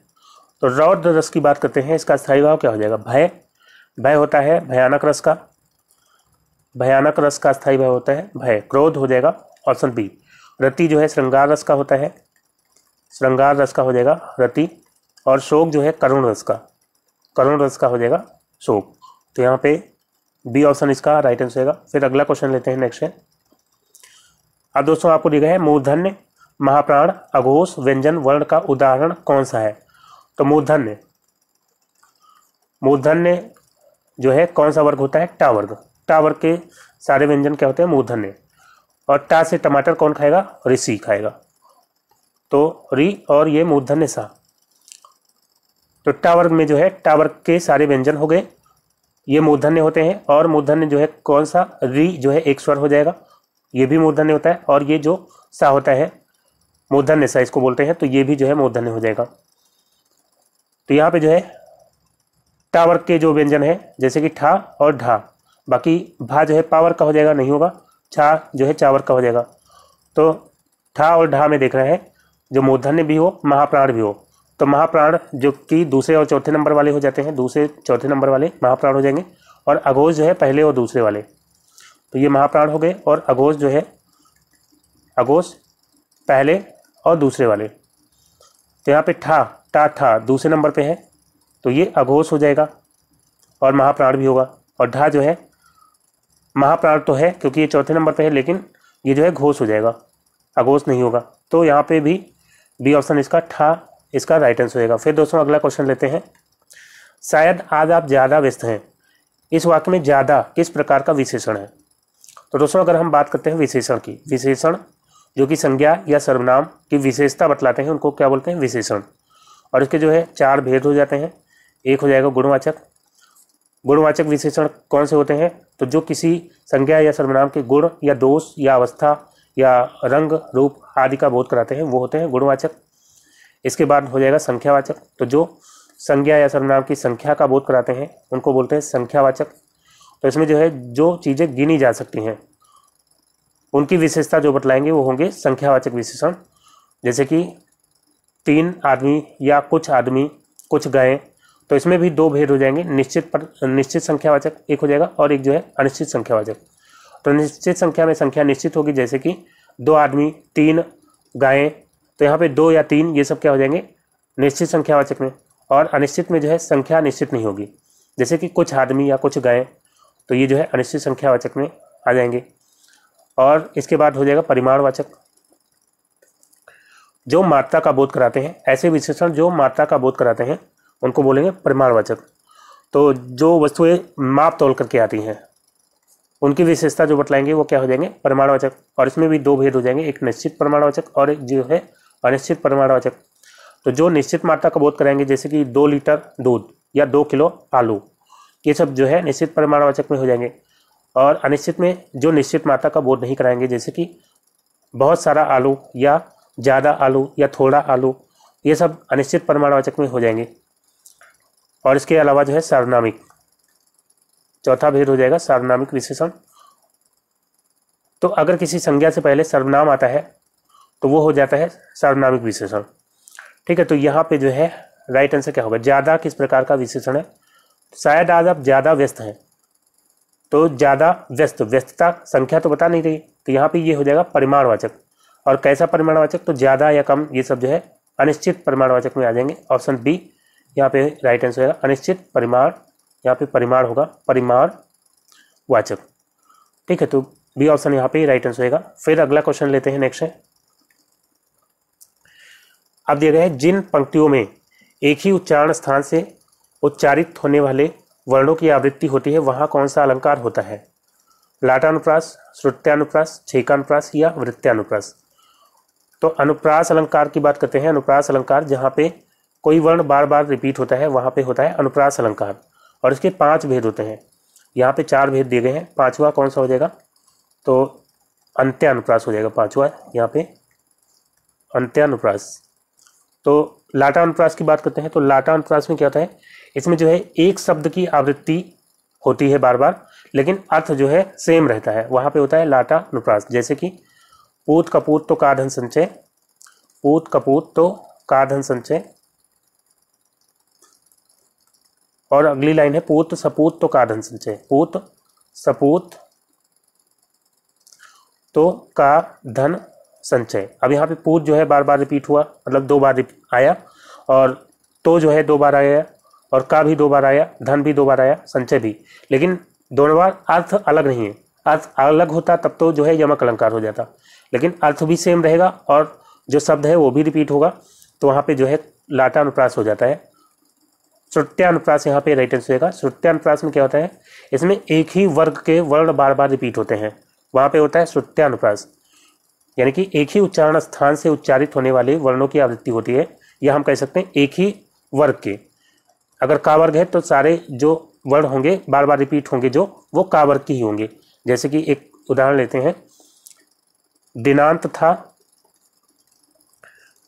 Speaker 1: तो रौद्र रस की बात करते हैं, इसका स्थायी भाव क्या हो जाएगा? भय, भय होता है भयानक रस का, भयानक रस का स्थायी भाव होता है भय। क्रोध हो जाएगा ऑप्शन बी। रति जो है श्रृंगार रस का होता है, श्रृंगार रस का हो जाएगा रति। और शोक जो है करुण रस का, करुण रस का हो जाएगा शोक। तो यहाँ पे बी ऑप्शन इसका राइट आंसर होगा। फिर अगला क्वेश्चन लेते हैं, नेक्स्ट है। अब दोस्तों आपको दिया गया है मूर्धन्य, महाप्राण, अघोष, व्यंजन वर्ण का उदाहरण कौन सा है? तो मूर्धन्य, मूर्धन्य जो है कौन सा वर्ग होता है? टा वर्ग। टा वर्ग के सारे व्यंजन क्या होते हैं? मूर्धन्य। और टा से टमाटर कौन खाएगा? ऋषि खाएगा, तो री और ये मूर्धन्य सा। तो टा वर्ग में जो है टा वर्ग के सारे व्यंजन हो गए, ये मूर्धन्य होते हैं। और मूर्धन्य जो है कौन सा? री जो है एक स्वर हो जाएगा, ये भी मूर्धन्य होता है। और ये जो सा होता है मूर्धन्य सा इसको बोलते हैं, तो ये भी जो है मूर्धन्य हो जाएगा। तो यहाँ पे जो है टा वर्ग के जो व्यंजन है जैसे कि ठा और ढा, बाकी भा जो है पावर का हो जाएगा, नहीं होगा। छा जो है चावर का हो जाएगा। तो ठा और ढा में देख रहे हैं जो मूर्धन्य भी हो महाप्राण भी हो, तो महाप्राण जो कि दूसरे और चौथे नंबर वाले हो जाते हैं, दूसरे चौथे नंबर वाले महाप्राण हो जाएंगे। और अघोष जो है पहले और दूसरे वाले, तो ये महाप्राण हो गए। और अघोष जो है अघोष पहले और दूसरे वाले। तो यहाँ पे ठा टा ठा दूसरे नंबर पे है, तो ये अघोष हो जाएगा और महाप्राण भी होगा। और ढा जो है महाप्राण तो है क्योंकि ये चौथे नंबर पे है, लेकिन ये जो है घोष हो जाएगा, अघोष नहीं होगा। तो यहाँ पे भी बी ऑप्शन इसका ठा इसका राइट आंसर होगा। फिर दोस्तों अगला क्वेश्चन लेते हैं। शायद आज आप ज़्यादा व्यस्त हैं, इस वाक्य में ज़्यादा किस प्रकार का विशेषण है? तो दोस्तों अगर हम बात करते हैं विशेषण की, विशेषण जो कि संज्ञा या सर्वनाम की विशेषता बतलाते हैं उनको क्या बोलते हैं? विशेषण। और इसके जो है चार भेद हो जाते हैं। एक हो जाएगा गुणवाचक। गुणवाचक विशेषण कौन से होते हैं? तो जो किसी संज्ञा या सर्वनाम के गुण या दोष या अवस्था या रंग रूप आदि का बोध कराते हैं वो होते हैं गुणवाचक। इसके बाद हो जाएगा संख्यावाचक, तो जो संज्ञा या सर्वनाम की संख्या का बोध कराते हैं उनको बोलते हैं संख्यावाचक। तो इसमें जो है जो चीज़ें गिनी जा सकती हैं उनकी विशेषता जो बतलाएंगे वो होंगे संख्यावाचक विशेषण, जैसे कि 3 आदमी या कुछ आदमी, कुछ गायें। तो इसमें भी 2 भेद हो जाएंगे, निश्चित संख्यावाचक एक हो जाएगा और एक जो है अनिश्चित संख्यावाचक। तो निश्चित संख्या में संख्या निश्चित होगी, जैसे कि 2 आदमी, 3 गायें। तो यहाँ पे 2 या 3 ये सब क्या हो जाएंगे निश्चित संख्यावाचक में। और अनिश्चित में जो है संख्या निश्चित नहीं होगी, जैसे कि कुछ आदमी या कुछ गायें। तो ये जो है अनिश्चित संख्यावाचक में आ जाएंगे। और इसके बाद हो जाएगा परिमाणवाचक, जो मात्रा का बोध कराते हैं। ऐसे विशेषण जो मात्रा का बोध कराते हैं उनको बोलेंगे परिमाणवाचक। तो जो वस्तुएं माप तोल करके आती हैं उनकी विशेषता जो बतलाएंगे वो क्या हो जाएंगे परिमाणवाचक। और इसमें भी 2 भेद हो जाएंगे, एक निश्चित परिमाणवाचक और एक जो है अनिश्चित परिमाणवाचक। तो जो निश्चित मात्रा का बोध कराएंगे, जैसे कि 2 लीटर दूध या 2 किलो आलू, ये सब जो है निश्चित परिमाणवाचक में हो जाएंगे। और अनिश्चित में जो निश्चित मात्रा का बोध नहीं कराएंगे, जैसे कि बहुत सारा आलू या ज़्यादा आलू या थोड़ा आलू, ये सब अनिश्चित परिमाणवाचक में हो जाएंगे। और इसके अलावा जो है सार्वनामिक, चौथा भेद हो जाएगा सार्वनामिक विशेषण। तो अगर किसी संज्ञा से पहले सर्वनाम आता है तो वो हो जाता है सार्वनामिक विशेषण। ठीक है, तो यहाँ पे जो है राइट आंसर क्या होगा, ज़्यादा किस प्रकार का विशेषण है। शायद आज आप ज़्यादा व्यस्त हैं, तो ज़्यादा व्यस्तता संख्या तो बता नहीं रही, तो यहाँ पे ये हो जाएगा परिमाणवाचक। और कैसा परिमाणवाचक, तो ज़्यादा या कम ये सब जो है अनिश्चित परिमाणवाचक में आ जाएंगे। ऑप्शन बी यहाँ पे राइट आंसर होगा अनिश्चित परिमाण, यहाँ पे परिमाण होगा परिमाणवाचक। ठीक है, तो बी ऑप्शन यहाँ पे राइट आंसर होगा। फिर अगला क्वेश्चन लेते हैं, नेक्स्ट है। अब दिया गया है जिन पंक्तियों में एक ही उच्चारण स्थान से उच्चारित होने वाले वर्णों की आवृत्ति होती है वहाँ कौन सा अलंकार होता है। लाटानुप्रास, श्रुत्यानुप्रास, छेकानुप्रास या वृत्त्यानुप्रास। तो अनुप्रास अलंकार की बात करते हैं। अनुप्रास अलंकार जहाँ पे कोई वर्ण बार बार रिपीट होता है वहाँ पे होता है अनुप्रास अलंकार। और इसके 5 भेद होते हैं, यहाँ पे 4 भेद दिए गए हैं। 5वां कौन सा हो जाएगा, तो अंत्यानुप्रास हो जाएगा 5वां, यहाँ पे अंत्यानुप्रास। तो लाटानुप्रास की बात करते हैं। तो लाटानुप्रास में क्या होता है, इसमें जो है एक शब्द की आवृत्ति होती है बार बार, लेकिन अर्थ जो है सेम रहता है, वहाँ पे होता है लाटानुप्रास। जैसे कि पूत कपूत तो का धन संचय, पूत कपूत तो का धन संचय। और अगली लाइन है पूत सपूत तो का धन संचय, पूत सपूत तो का धन संचय। अब यहाँ पे पूत जो है बार बार रिपीट हुआ, मतलब 2 बार आया, और तो जो है 2 बार आया, और का भी 2 बार आया, धन भी 2 बार आया, संचय भी। लेकिन दोनों बार अर्थ अलग नहीं है। अर्थ अलग होता तब तो जो है यमक अलंकार हो जाता, लेकिन अर्थ भी सेम रहेगा और जो शब्द है वो भी रिपीट होगा, तो वहाँ पे जो है लाटानुप्रास हो जाता है। श्रुत्यानुप्रास यहाँ पे राइट आंसर होगा। श्रुत्यानुप्रास में क्या होता है, इसमें एक ही वर्ग के वर्ण बार बार रिपीट होते हैं, वहाँ पे होता है श्रुत्यानुप्रास। यानी कि एक ही उच्चारण स्थान से उच्चारित होने वाले वर्णों की आवृत्ति होती है, या हम कह सकते हैं एक ही वर्ग के। अगर का वर्ग है तो सारे जो वर्ण होंगे बार बार रिपीट होंगे, जो वो का वर्ग के ही होंगे। जैसे कि एक उदाहरण लेते हैं, दिनांत था,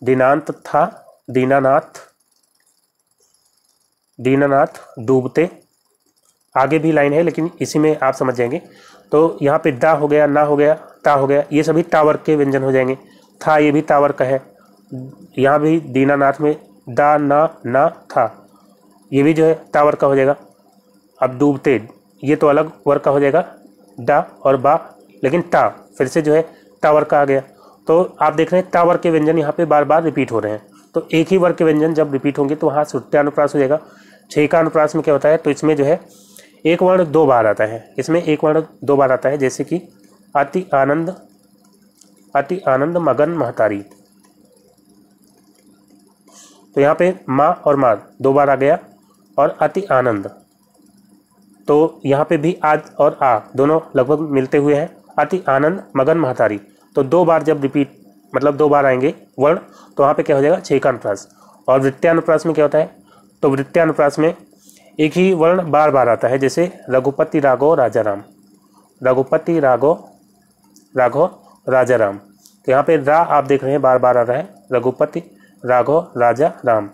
Speaker 1: दिनांत था, दीनानाथ, दीनानाथ डूबते। आगे भी लाइन है लेकिन इसी में आप समझ जाएंगे। तो यहाँ पे दा हो गया, ना हो गया, ता हो गया, ये सभी टावर के व्यंजन हो जाएंगे। था ये भी टावर का है, यहाँ भी दीनानाथ में दा ना था, ये भी जो है टावर का हो जाएगा। अब डूबते ये तो अलग वर्ग का हो जाएगा, डा और बा, लेकिन टा फिर से जो है टावर का आ गया। तो आप देख रहे हैं टावर के व्यंजन यहाँ पे बार बार रिपीट हो रहे हैं। तो एक ही वर्ग के व्यंजन जब रिपीट होंगे तो वहाँ श्रुत्यानुप्रास हो जाएगा। छेकानुप्रास में क्या होता है, तो इसमें जो है एक वर्ण 2 बार आता है, इसमें एक वर्ण 2 बार आता है। जैसे कि अति आनंद मगन महतारी। तो यहाँ पे माँ और माँ 2 बार आ गया, और अति आनंद, तो यहाँ पे भी आज और आ दोनों लगभग मिलते हुए हैं। अति आनंद मगन महतारी, तो 2 बार जब रिपीट मतलब 2 बार आएंगे वर्ण, तो वहाँ पे क्या हो जाएगा छेकानुप्रास। और वृत्त्यानुप्रास में क्या होता है, तो वृत्त्यानुप्रास में एक ही वर्ण बार बार आता है। जैसे रघुपति राघव राजा राम, रघुपति राघव राजा राम। तो यहाँ पे रा आप देख रहे हैं बार बार आ रहा है, रघुपति राघव राजा राम।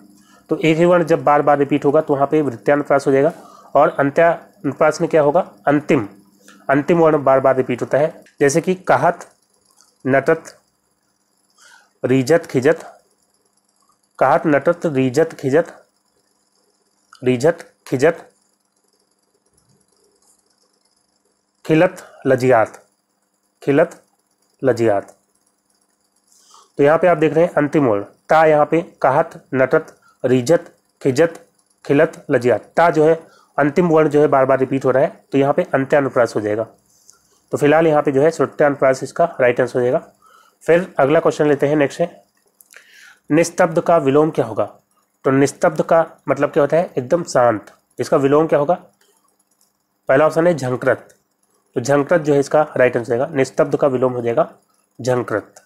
Speaker 1: तो एक ही वर्ण जब बार बार रिपीट होगा तो वहाँ पे वृत्त्यानुप्रास हो जाएगा। और अंत्यानुप्रास में क्या होगा, अंतिम वर्ण बार बार रिपीट होता है। जैसे कि कहत नटत रीजत खिजत, कहत नटत रीजत खिजत, रीझत खिजत, खिलत लजियात, खिलत लजियात। तो यहाँ पे आप देख रहे हैं अंतिम वर्ण ता, यहाँ पे कहत नटत रीझत खिजत खिलत लजियात, ता जो है अंतिम वर्ण जो है बार बार रिपीट हो रहा है, तो यहाँ पे अंत्यानुप्रास हो जाएगा। तो फिलहाल यहाँ पे जो है श्रुत्यानुप्रास इसका राइट आंसर हो जाएगा। फिर अगला क्वेश्चन लेते हैं, नेक्स्ट है निस्तब्ध का विलोम क्या होगा। तो निस्तब्ध का मतलब क्या होता है, एकदम शांत, इसका विलोम क्या होगा। पहला ऑप्शन है झंकृत, तो झंकृत जो है इसका राइट आंसर होगा, निस्तब्ध का विलोम हो जाएगा झंकृत।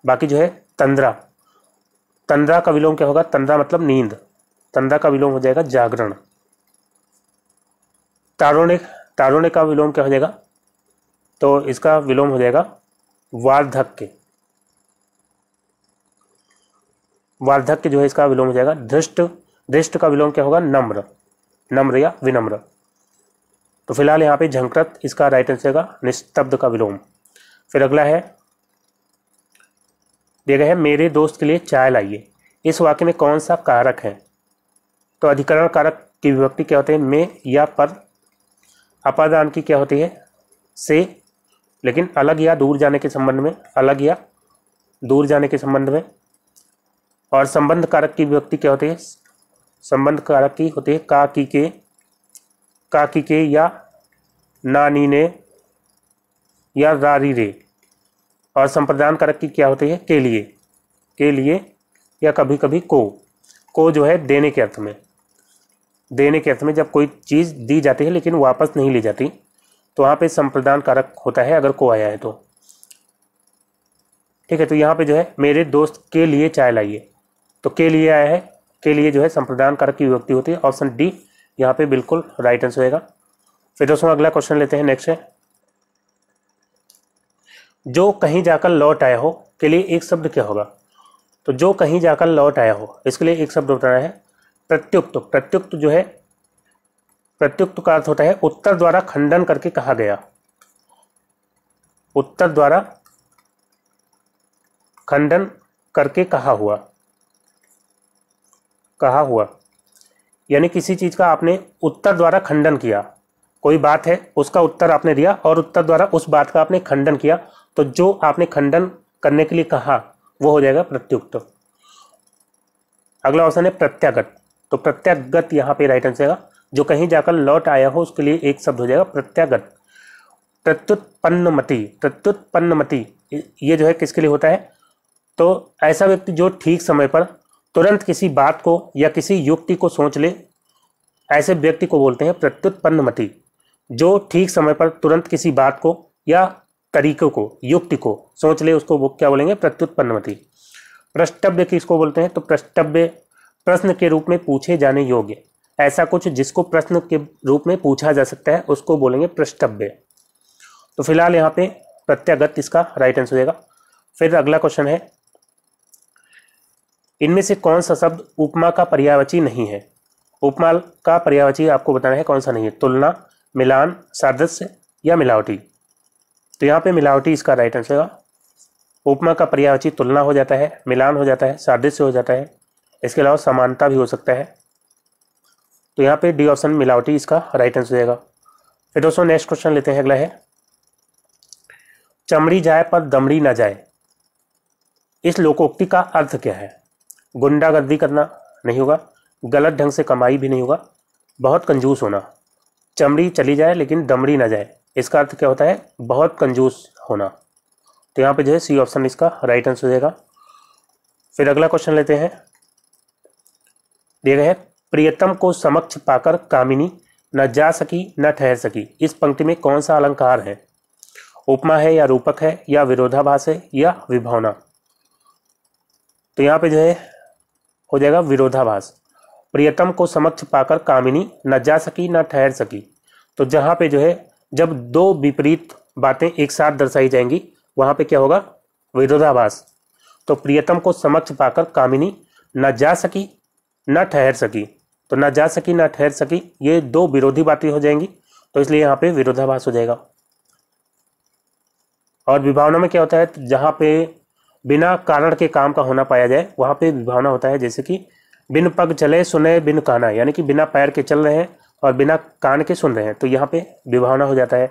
Speaker 1: बाकी जो है तंद्रा, तंद्रा का विलोम क्या होगा, तंद्रा मतलब नींद, तंद्रा का विलोम हो जाएगा जागरण। तारुण्य, तारुण्य का विलोम क्या हो जाएगा, तो इसका विलोम हो जाएगा वार्धक्य, वार्धक्य जो है इसका विलोम हो जाएगा धृष्ट, धृष्ट का विलोम क्या होगा नम्र, नम्र या विनम्र। तो फिलहाल यहाँ पे झंकृत इसका राइट आंसर होगा निस्तब्ध का विलोम। फिर अगला है दिया गया है मेरे दोस्त के लिए चाय लाइए, इस वाक्य में कौन सा कारक है। तो अधिकरण कारक की विभक्ति क्या होती है, में या पर। अपादान की क्या होती है, से, लेकिन अलग या दूर जाने के संबंध में, अलग या दूर जाने के संबंध में। और संबंध कारक की विभक्ति क्या होती है, संबंध कारक की होती है का की के या नानी ने या रारी रे। और संप्रदान कारक की क्या होती है के लिए या कभी कभी को जो है देने के अर्थ में, देने के अर्थ में जब कोई चीज़ दी जाती है लेकिन वापस नहीं ली जाती, तो वहाँ पे संप्रदान कारक होता है अगर को आया है तो। ठीक है, तो यहाँ पे जो है मेरे दोस्त के लिए चाय लाइए, तो के लिए आया है, के लिए जो है संप्रदान कारक की विभक्ति होती है। ऑप्शन डी यहाँ पे बिल्कुल राइट आंसर होगा। फिर दोस्तों अगला क्वेश्चन लेते हैं, नेक्स्ट है जो कहीं जाकर लौट आया हो के लिए एक शब्द क्या होगा। तो जो कहीं जाकर लौट आया हो इसके लिए एक शब्द बताना है प्रत्युक्त। प्रत्युक्त जो है, प्रत्युक्त का अर्थ होता है उत्तर द्वारा खंडन करके कहा गया, उत्तर द्वारा खंडन करके कहा हुआ, कहा हुआ यानी किसी चीज का आपने उत्तर द्वारा खंडन किया, कोई बात है उसका उत्तर आपने दिया और उत्तर द्वारा उस बात का आपने खंडन किया, तो जो आपने खंडन करने के लिए कहा वो हो जाएगा प्रत्युक्त। अगला ऑप्शन है प्रत्यागत, तो प्रत्यागत यहाँ पे राइट आंसर है, जो कहीं जाकर लौट आया हो उसके लिए एक शब्द हो जाएगा प्रत्यागत। प्रत्युत्पन्नमति, प्रत्युत्पन्नमति ये जो है किसके लिए होता है, तो ऐसा व्यक्ति जो ठीक समय पर तुरंत किसी बात को या किसी युक्ति को सोच ले, ऐसे व्यक्ति को बोलते हैं प्रत्युत्पन्नमति। जो ठीक समय पर तुरंत किसी बात को या तरीकों को, युक्ति को सोच ले, उसको वो क्या बोलेंगे प्रत्युत्पन्नमति। प्रष्टव्य किसको बोलते हैं, तो प्रष्टव्य प्रश्न के रूप में पूछे जाने योग्य, ऐसा कुछ जिसको प्रश्न के रूप में पूछा जा सकता है उसको बोलेंगे प्रष्टव्य। तो फिलहाल यहाँ पे प्रत्यागत इसका राइट आंसर हो जाएगा। फिर अगला क्वेश्चन है इनमें से कौन सा शब्द उपमा का पर्यायवाची नहीं है। उपमा का पर्यायवाची आपको बताना है कौन सा नहीं है, तुलना, मिलान, सादृश्य या मिलावटी। तो यहाँ पे मिलावटी इसका राइट आंसर होगा। उपमा का पर्यायवाची तुलना हो जाता है, मिलान हो जाता है, सादृश्य हो जाता है, इसके अलावा समानता भी हो सकता है। तो यहाँ पे डी ऑप्शन मिलावटी इसका राइट आंसर हो जाएगा। फिर दोस्तों नेक्स्ट क्वेश्चन लेते हैं, अगला है चमड़ी जाए पर दमड़ी ना जाए, इस लोकोक्ति का अर्थ क्या है। गुंडागर्दी करना नहीं होगा, गलत ढंग से कमाई भी नहीं होगा, बहुत कंजूस होना। चमड़ी चली जाए लेकिन दमड़ी ना जाए, इसका अर्थ क्या होता है, बहुत कंजूस होना। तो यहाँ पे जो है सी ऑप्शन इसका राइट आंसर हो जाएगा। फिर अगला क्वेश्चन लेते हैं, दिया गया है प्रियतम को समक्ष पाकर कामिनी न जा सकी न ठहर सकी, इस पंक्ति में कौन सा अलंकार है। उपमा है या रूपक है या विरोधाभास है या विभावना। तो यहाँ पे जो है हो जाएगा विरोधाभास। प्रियतम को समक्ष पाकर कामिनी न जा सकी न ठहर सकी, तो जहाँ पे जो है जब दो विपरीत बातें एक साथ दर्शाई जाएंगी वहाँ पे क्या होगा, विरोधाभास। तो प्रियतम को समक्ष पाकर कामिनी न जा सकी न ठहर सकी, तो न जा सकी न ठहर सकी ये दो विरोधी बातें हो जाएंगी, तो इसलिए यहाँ पे विरोधाभास हो जाएगा। और विभावना में क्या होता है, जहाँ पे बिना कारण के काम का होना पाया जाए वहाँ पे विभावना होता है। जैसे कि बिन पग चले सुने बिन काना, यानी कि बिना पैर के चल रहे हैं और बिना कान के सुन रहे हैं, तो यहाँ पे विभावना हो जाता है।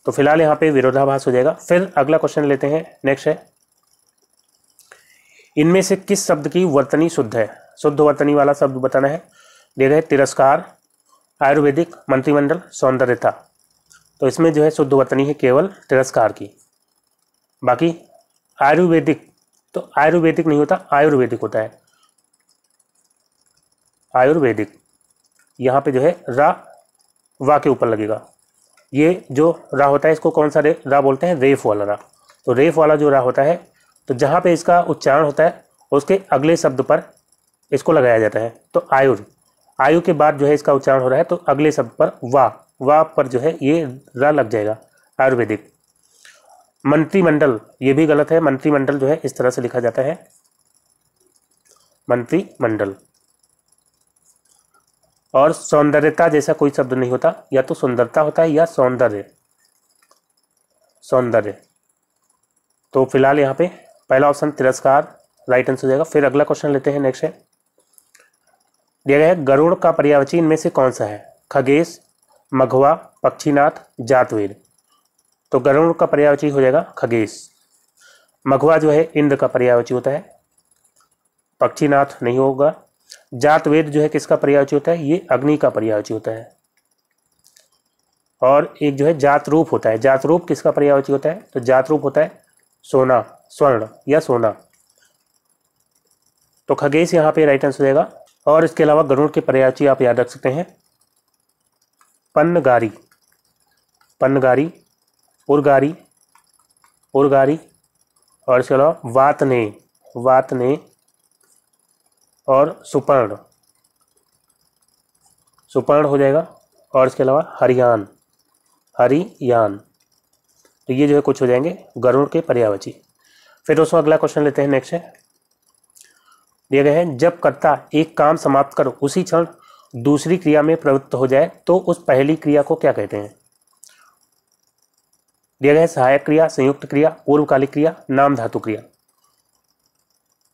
Speaker 1: तो फिलहाल यहाँ पे विरोधाभास हो जाएगा। फिर अगला क्वेश्चन लेते हैं, नेक्स्ट है, इनमें से किस शब्द की वर्तनी शुद्ध है? शुद्ध वर्तनी वाला शब्द बताना है। दे रहे तिरस्कार, आयुर्वेदिक, मंत्रिमंडल, सौंदर्यता। तो इसमें जो है शुद्ध वर्तनी है केवल तिरस्कार की। बाकी आयुर्वेदिक, तो आयुर्वेदिक नहीं होता, आयुर्वेदिक होता है। आयुर्वेदिक, यहाँ पे जो है रा वा के ऊपर लगेगा। ये जो रा होता है इसको कौन सा रा बोलते हैं? रेफ वाला रा। तो रेफ वाला जो रा होता है, तो जहाँ पे इसका उच्चारण होता है उसके अगले शब्द पर इसको लगाया जाता है। तो आयु के बाद जो है इसका उच्चारण हो रहा है, तो अगले शब्द पर वा पर जो है ये रा लग जाएगा, आयुर्वेदिक। मंत्रिमंडल, ये भी गलत है। मंत्रिमंडल जो है इस तरह से लिखा जाता है, मंत्रिमंडल। और सौंदर्यता जैसा कोई शब्द नहीं होता, या तो सुंदरता होता है या सौंदर्य। तो फिलहाल यहाँ पे पहला ऑप्शन तिरस्कार राइट आंसर हो जाएगा। फिर अगला क्वेश्चन लेते हैं, नेक्स्ट है, दिया गया है गरुड़ का पर्यायवाची इनमें से कौन सा है? खगेश, मघवा, पक्षीनाथ, जातवेद। तो गरुड़ का पर्यायवाची हो जाएगा खगेश। मघवा जो है इंद्र का पर्यायवाची होता है, पक्षीनाथ नहीं होगा। जातवेद जो है किसका पर्यायवाची होता है? ये अग्नि का पर्यायवाची होता है। और एक जो है जातरूप होता है। जातरूप किसका पर्यायवाची होता है? तो जातरूप होता है सोना, स्वर्ण या सोना। तो खगेश यहाँ पे राइट आंसर हो जाएगा। और इसके अलावा गरुड़ के पर्यायवाची आप याद रख सकते हैं, पन्नगारी, उर्गारी, और इसके अलावा वातने और सुपर्ण हो जाएगा। और इसके अलावा हरियान। तो ये जो है कुछ हो जाएंगे गरुड़ के पर्यायवाची। फिर दोस्तों अगला क्वेश्चन लेते हैं, नेक्स्ट है, दिया गया है जब कर्ता एक काम समाप्त कर उसी क्षण दूसरी क्रिया में प्रवृत्त हो जाए तो उस पहली क्रिया को क्या कहते हैं? दिया गया है सहायक क्रिया, संयुक्त क्रिया, पूर्वकालिक क्रिया, नाम धातु क्रिया।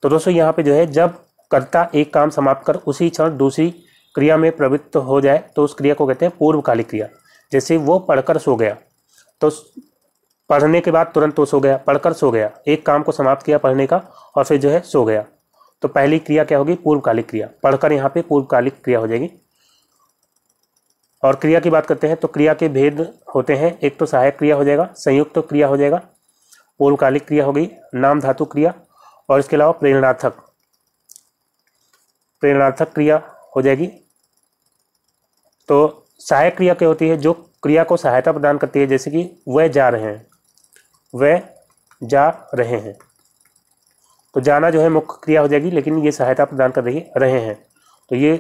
Speaker 1: तो दोस्तों यहाँ पे जो है जब कर्ता एक काम समाप्त कर उसी क्षण दूसरी क्रिया में प्रवृत्त हो जाए तो उस क्रिया को कहते हैं पूर्वकालिक क्रिया। जैसे वो पढ़कर सो गया, तो पढ़ने के बाद तुरंत वो सो गया, पढ़कर सो गया, एक काम को समाप्त किया पढ़ने का और फिर जो है सो गया। तो पहली क्रिया क्या होगी? पूर्वकालिक क्रिया। पढ़कर यहाँ पे पूर्वकालिक क्रिया हो जाएगी। और क्रिया की बात करते हैं तो क्रिया के भेद होते हैं, एक तो सहायक क्रिया हो जाएगा, संयुक्त क्रिया हो जाएगा, पूर्वकालिक क्रिया हो गई, नाम धातु क्रिया, और इसके अलावा प्रेरणार्थक क्रिया हो जाएगी। तो सहायक क्रिया क्या होती है? जो क्रिया को सहायता प्रदान करती है, जैसे कि वह जा रहे हैं। तो जाना जो है मुख्य क्रिया हो जाएगी, लेकिन ये सहायता प्रदान कर रहे हैं, तो ये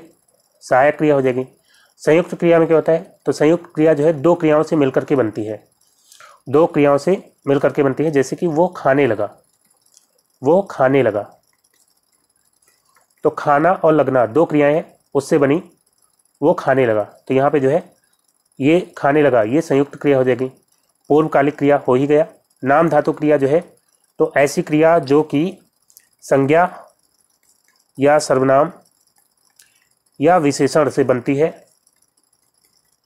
Speaker 1: सहायक क्रिया हो जाएगी। संयुक्त क्रिया में क्या होता है? तो संयुक्त क्रिया जो है दो क्रियाओं से मिलकर के बनती है। जैसे कि वो खाने लगा, तो खाना और लगना दो क्रियाएं हैं, उससे बनी वो खाने लगा। तो यहाँ पे जो है ये खाने लगा, ये संयुक्त क्रिया हो जाएगी। पूर्वकालिक क्रिया हो ही गया। नाम धातु क्रिया जो है, तो ऐसी क्रिया जो कि संज्ञा या सर्वनाम या विशेषण से बनती है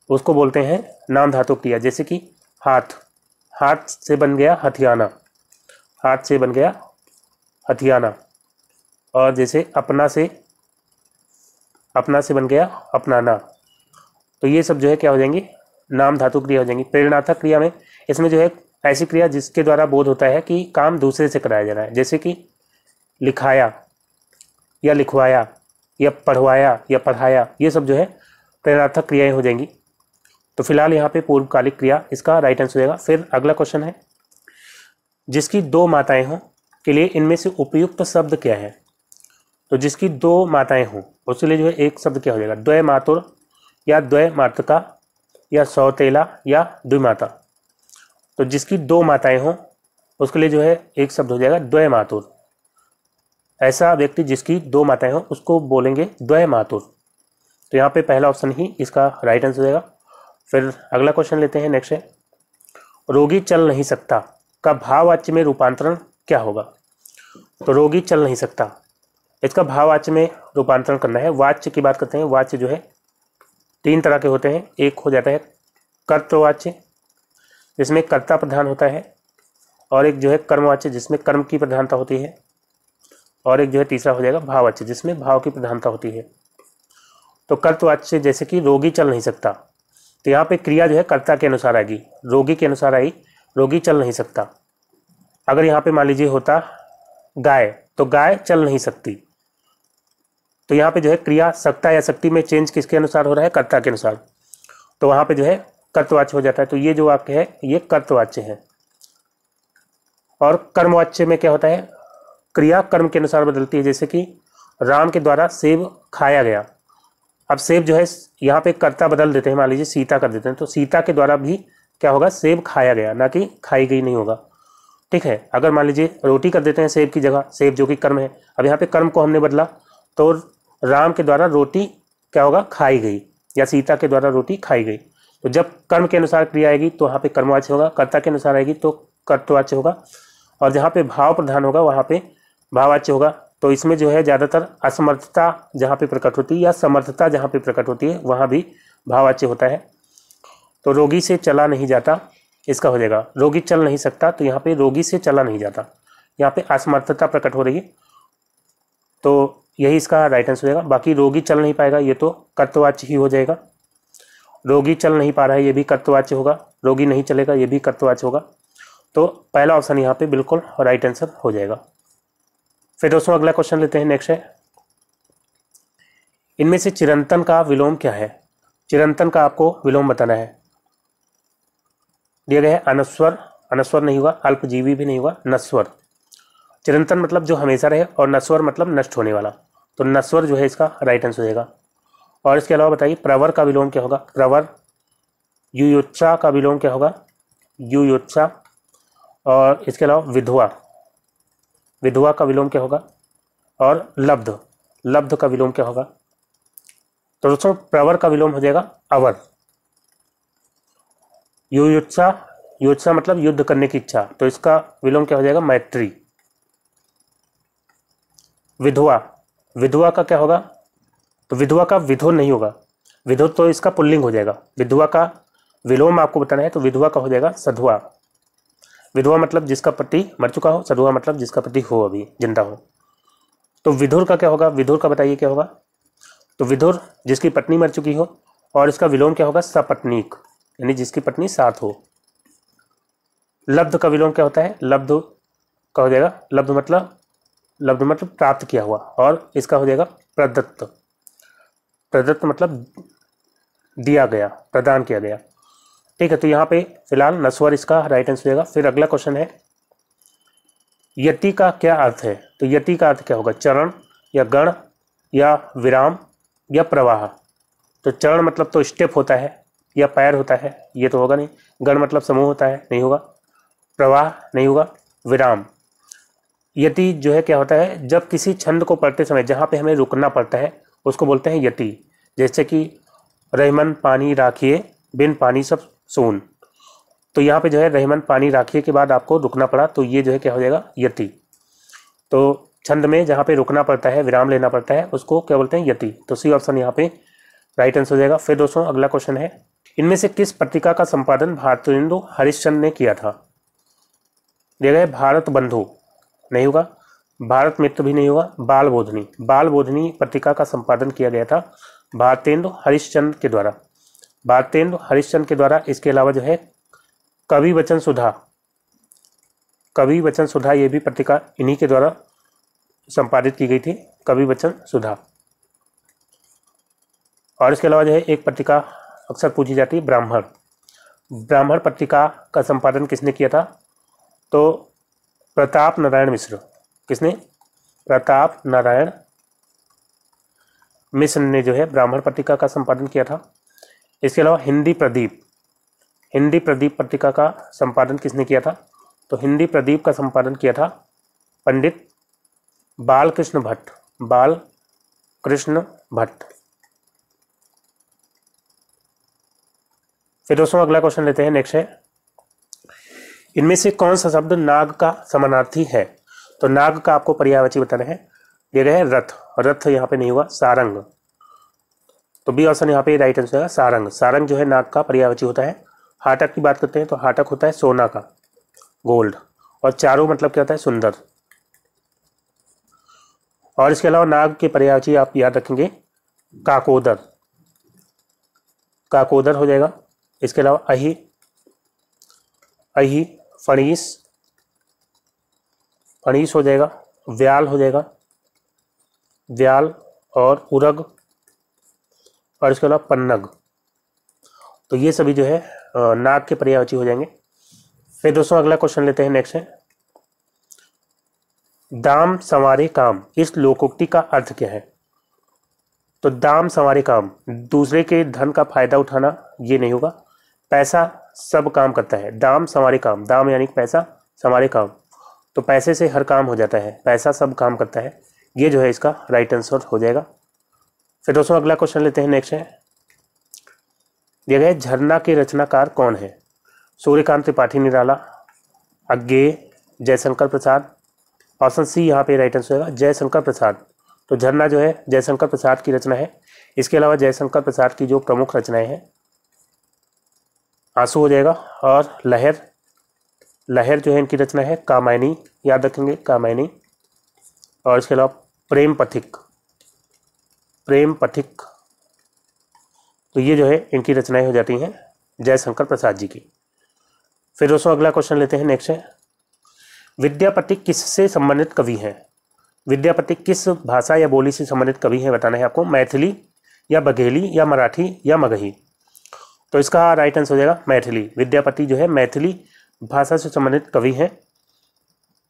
Speaker 1: उसको बोलते हैं नाम धातु क्रिया। जैसे कि हाथ से बन गया हथियाना, और जैसे अपना से बन गया अपनाना। तो ये सब जो है क्या हो जाएंगी? नाम धातु क्रिया हो जाएंगी। प्रेरणार्थक क्रिया में इसमें जो है ऐसी क्रिया जिसके द्वारा बोध होता है कि काम दूसरे से कराया जा रहा है, जैसे कि लिखाया या लिखवाया या पढ़वाया या पढ़ाया, ये सब जो है प्रेरणार्थक क्रियाएं हो जाएंगी। तो फिलहाल यहाँ पे पूर्वकालिक क्रिया इसका राइट आंसर हो जाएगा। फिर अगला क्वेश्चन है, जिसकी दो माताएं हों के लिए इनमें से उपयुक्त शब्द क्या है? तो जिसकी दो माताएं हों उसके लिए जो है एक शब्द क्या हो जाएगा? द्वय मातुर या द्वय मातृका या सौतेला या द्विमाता। तो जिसकी दो माताएं हों उसके लिए जो है एक शब्द हो जाएगा द्वय मातुर। ऐसा व्यक्ति जिसकी दो माताएं हों उसको बोलेंगे द्वय मातुर। तो यहाँ पे पहला ऑप्शन ही इसका राइट आंसर हो जाएगा। फिर अगला क्वेश्चन लेते हैं, नेक्स्ट है, रोगी चल नहीं सकता का भाववाच्य में रूपांतरण क्या होगा? तो रोगी चल नहीं सकता, इसका भाववाच्य में रूपांतरण करना है। वाच्य की बात करते हैं। वाच्य जो है 3 तरह के होते हैं। एक हो जाता है कर्तृवाच्य, जिसमें कर्ता प्रधान होता है, और एक जो है कर्मवाच्य, जिसमें कर्म की प्रधानता होती है, और एक जो है तीसरा हो जाएगा भाववाच्य, जिसमें भाव की प्रधानता होती है। तो कर्तवाच्य जैसे कि रोगी चल नहीं सकता, तो यहाँ पे क्रिया जो है कर्ता के अनुसार आएगी, रोगी के अनुसार आई, रोगी चल नहीं सकता। अगर यहाँ पे मान लीजिए होता गाय, तो गाय चल नहीं सकती, तो यहाँ पे जो है क्रिया सकता या शक्ति में चेंज किसके अनुसार हो रहा है? कर्ता के अनुसार, तो वहाँ पे जो है कर्तवाच्य हो जाता है। तो ये जो वाक्य है ये कर्तवाच्य है। और कर्मवाच्य में क्या होता है? क्रिया कर्म के अनुसार बदलती है, जैसे कि राम के द्वारा सेब खाया गया। अब सेब जो है यहाँ पे कर्ता बदल देते हैं, मान लीजिए सीता कर देते हैं, तो सीता के द्वारा भी क्या होगा? सेब खाया गया, ना कि खाई गई नहीं होगा। ठीक है। अगर मान लीजिए रोटी कर देते हैं सेब की जगह, सेब जो कि कर्म है, अब यहाँ पे कर्म को हमने बदला, तो राम के द्वारा रोटी क्या होगा? खाई गई, या सीता के द्वारा रोटी खाई गई। तो जब कर्म के अनुसार क्रिया आएगी तो वहाँ पे कर्मवाच्य होगा, कर्ता के अनुसार आएगी तो कर्तवाच्य होगा, और जहाँ पे भाव प्रधान होगा वहाँ पे भाववाच्य होगा। तो इसमें जो है ज़्यादातर असमर्थता जहाँ पे प्रकट होती है या समर्थता जहाँ पे प्रकट होती है वहाँ भी भाववाच्य होता है। तो रोगी से चला नहीं जाता, इसका हो जाएगा रोगी चल नहीं सकता, तो यहाँ पे रोगी से चला नहीं जाता, यहाँ पे असमर्थता प्रकट हो रही है, तो यही इसका राइट आंसर हो जाएगा। बाकी रोगी चल नहीं पाएगा, ये तो कर्तवाच्य ही हो जाएगा। रोगी चल नहीं पा रहा है, ये भी कर्तवाच्य होगा। रोगी नहीं चलेगा, ये भी कर्तवाच्य होगा। तो पहला ऑप्शन यहाँ पे बिल्कुल राइट आंसर हो जाएगा। फिर दोस्तों अगला क्वेश्चन लेते हैं। नेक्स्ट है, इनमें से चिरंतन का विलोम क्या है? चिरंतन का आपको विलोम बताना है। दिया गया है अनस्वर, अनस्वर नहीं होगा, अल्पजीवी भी नहीं होगा, नस्वर। चिरंतन मतलब जो हमेशा रहे, और नस्वर मतलब नष्ट होने वाला, तो नस्वर जो है इसका राइट आंसर हो जाएगा। और इसके अलावा बताइए प्रवर का विलोम क्या होगा? प्रवर। युयुत्सा का विलोम क्या होगा? युयुत्सा। और इसके अलावा विधवा, विधवा का विलोम क्या होगा? और लब्ध, लब्ध का विलोम क्या होगा? तो दोस्तों प्रवर का विलोम हो जाएगा अवर। युयुत्सा, युयुत्सा मतलब युद्ध करने की इच्छा, तो इसका विलोम क्या हो जाएगा? मैत्री। विधवा, विधवा का क्या होगा? तो विधवा का विधो नहीं होगा, विधो तो इसका पुल्लिंग हो जाएगा। विधवा का विलोम आपको बताना है, तो विधवा का हो जाएगा सधवा। विधवा मतलब जिसका पति मर चुका हो, सधवा मतलब जिसका पति हो अभी जिंदा हो। तो विधुर का क्या होगा? विधुर का बताइए क्या होगा? तो विधुर जिसकी पत्नी मर चुकी हो, और इसका विलोम क्या होगा? सपत्नीक, यानी जिसकी पत्नी साथ हो। लब्ध का विलोम क्या होता है? लब्ध का हो जाएगा, लब्ध मतलब प्राप्त किया हुआ, और इसका हो जाएगा प्रदत्त। प्रदत्त मतलब दिया गया, प्रदान किया गया। ठीक है। तो यहाँ पे फिलहाल नस्वर इसका राइट आंसर हो जाएगा। फिर अगला क्वेश्चन है, यति का क्या अर्थ है? तो यति का अर्थ क्या होगा? चरण, या गण, या विराम, या प्रवाह। तो चरण मतलब तो स्टेप होता है या पैर होता है, ये तो होगा नहीं। गण मतलब समूह होता है, नहीं होगा। प्रवाह नहीं होगा। विराम। यति जो है क्या होता है? जब किसी छंद को पढ़ते समय जहाँ पे हमें रुकना पड़ता है उसको बोलते हैं यति। जैसे कि रहमन पानी राखिए, बिन पानी सब सून। तो यहाँ पे जो है रहमन पानी राखिए के बाद आपको रुकना पड़ा, तो ये जो है क्या हो जाएगा? यति। तो छंद में जहाँ पे रुकना पड़ता है, विराम लेना पड़ता है, उसको क्या बोलते हैं? यति। तो सी ऑप्शन यहाँ पे राइट आंसर हो जाएगा। फिर दोस्तों अगला क्वेश्चन है, इनमें से किस पत्रिका का संपादन भारतेंदु हरिश्चंद्र ने किया था? दिया गया है भारत बंधु नहीं होगा, भारत मित्र भी नहीं होगा, बाल बोधनी। बाल बोधनी पत्रिका का संपादन किया गया था भारतेंदु हरिश्चंद्र के द्वारा, भारतेंदु हरिश्चंद्र के द्वारा। इसके अलावा जो है कवि वचन सुधा, कवि वचन सुधा, ये भी पत्रिका इन्हीं के द्वारा संपादित की गई थी, कवि वचन सुधा। और इसके अलावा जो है एक पत्रिका अक्सर पूछी जाती है, ब्राह्मण। ब्राह्मण पत्रिका का संपादन किसने किया था? तो प्रताप नारायण मिश्र। किसने? प्रताप नारायण मिश्र ने जो है ब्राह्मण पत्रिका का संपादन किया था। इसके अलावा हिंदी प्रदीप, हिंदी प्रदीप पत्रिका का संपादन किसने किया था? तो हिंदी प्रदीप का संपादन किया था पंडित बालकृष्ण भट्ट, बालकृष्ण भट्ट। फिर दोस्तों अगला क्वेश्चन लेते हैं। नेक्स्ट है, इनमें से कौन सा शब्द नाग का समानार्थी है? तो नाग का आपको पर्यायवाची बताना है। दिया गया है रथ, रथ यहाँ पे नहीं हुआ, सारंग। तो बी ऑप्शन यहाँ पे राइट आंसर है सारंग। सारंग जो है नाग का पर्यायवाची होता है। हाटक की बात करते हैं तो हाटक होता है सोना का, गोल्ड। और चारों मतलब क्या होता है? सुंदर। और इसके अलावा नाग के पर्यायवाची आप याद रखेंगे काकोदर, काकोदर हो जाएगा। इसके अलावा अहि, अहि, फणीस, फणीस हो जाएगा। व्याल हो जाएगा, व्याल। और उरग, और इसके अलावा पन्नग। तो ये सभी जो है नाग के पर्यायवाची हो जाएंगे। फिर दोस्तों अगला क्वेश्चन लेते हैं, नेक्स्ट है दाम संवारे काम, इस लोकोक्ति का अर्थ क्या है? तो दाम संवारे काम, दूसरे के धन का फायदा उठाना, ये नहीं होगा। पैसा सब काम करता है, दाम संवारे काम, दाम यानी पैसा, संवारे काम, तो पैसे से हर काम हो जाता है, पैसा सब काम करता है, ये जो है इसका राइट आंसर हो जाएगा। फिर दोस्तों अगला क्वेश्चन लेते हैं, नेक्स्ट है दिया गया है झरना के रचनाकार कौन है? सूर्यकांत त्रिपाठी निराला, अज्ञेय, जयशंकर प्रसाद। ऑप्शन सी यहाँ पे राइट आंसर होगा जयशंकर प्रसाद। तो झरना जो है जयशंकर प्रसाद की रचना है। इसके अलावा जयशंकर प्रसाद की जो प्रमुख रचनाएं हैं, आंसू हो जाएगा। और लहर, लहर जो है इनकी रचना है कामायनी, याद रखेंगे कामायनी। और इसके अलावा प्रेम पथिक, प्रेम पथिक। तो ये जो है इनकी रचनाएं हो जाती हैं जयशंकर प्रसाद जी की। फिर दोस्तों अगला क्वेश्चन लेते हैं, नेक्स्ट है विद्यापति किससे संबंधित कवि हैं? विद्यापति किस भाषा या बोली से संबंधित कवि हैं बताना है आपको। मैथिली या बघेली या मराठी या मगही। तो इसका राइट आंसर हो जाएगा मैथिली। विद्यापति जो है मैथिली भाषा से संबंधित कवि हैं।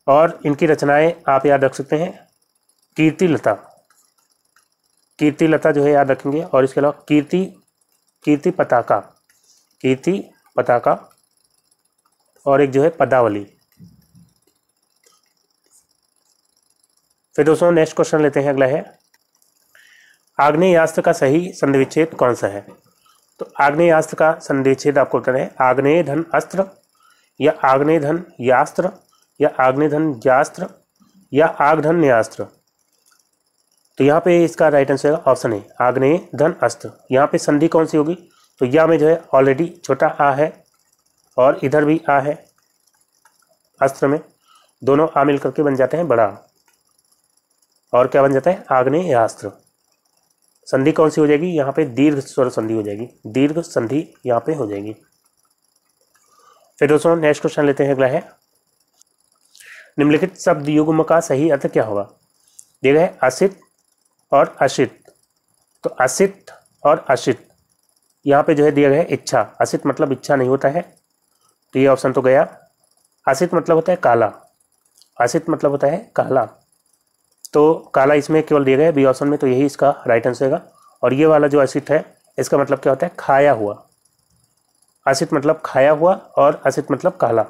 Speaker 1: और इनकी रचनाएं आप याद रख सकते हैं कीर्तिलता, कीर्तिलता जो है याद रखेंगे। और इसके अलावा कीर्ति, कीर्ति पताका, कीर्ति पताका। और एक जो है पदावली। फिर दोस्तों नेक्स्ट क्वेश्चन लेते हैं, अगला है आग्नेयास्त्र का सही संधि विच्छेद कौन सा है? तो आग्नेयास्त्र का संधि विच्छेद आपको बताना है आग्नेय धन अस्त्र, या आग्नेय धन यास्त्र, या आग्नेय धन यास्त्र, या आग्धन न्यास्त्र। तो यहाँ पे इसका राइट आंसर है ऑप्शन ए आग्नेय धन अस्त्र। यहाँ पे संधि कौन सी होगी? तो या में जो है ऑलरेडी छोटा आ है और इधर भी आ है, अस्त्र में दोनों आ मिल करके बन जाते हैं बड़ा। और क्या बन जाता है? आग्नेयास्त्र। संधि कौन सी हो जाएगी? यहाँ पे दीर्घ स्वर संधि हो जाएगी, दीर्घ संधि यहाँ पे हो जाएगी। फिर दोस्तों नेक्स्ट क्वेश्चन लेते हैं, अगला है निम्नलिखित शब्द युग्म का सही अर्थ क्या होगा? दिया गया है असित और अशित। तो असित और अशित, यहाँ पे जो है दिया गया है इच्छा। असित मतलब इच्छा नहीं होता है, तो ये ऑप्शन तो गया। असित मतलब होता है काला, असित मतलब होता है काला, तो काला इसमें केवल दिया गया है बी ऑप्शन में, तो यही इसका राइट आंसर होगा। और ये वाला जो असित है इसका मतलब क्या होता है? खाया हुआ। असित मतलब खाया हुआ और असित मतलब काला,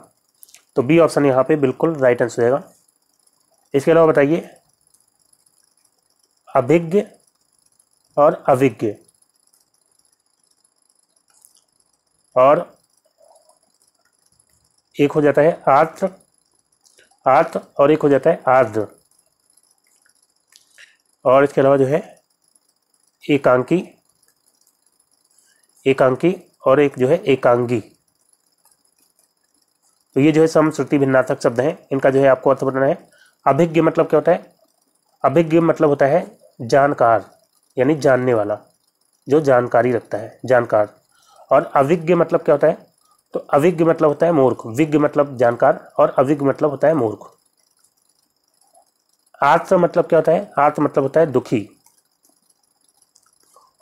Speaker 1: तो बी ऑप्शन यहाँ पे बिल्कुल राइट आंसर होगा। इसके अलावा बताइए अभिज्ञ और अविज्ञ, और एक हो जाता है आर्द्र, आर्द्र, और एक हो जाता है आर्द्र। और इसके अलावा जो है एकांकी, एकांकी, और एक जो है एकांगी। तो ये जो है समश्रुति भिन्नार्थक शब्द हैं, इनका जो है आपको अर्थ बताना है। अभिज्ञ मतलब क्या होता है? अभिज्ञ मतलब होता है जानकार, यानी जानने वाला, जो जानकारी रखता है, जानकार। और अविज्ञ मतलब क्या होता है? तो अविज्ञ मतलब होता है मूर्ख, विज्ञ मतलब जानकार, और अविज्ञ मतलब होता है मूर्ख। आर्द्र मतलब क्या होता है? आर्द्र मतलब होता है दुखी।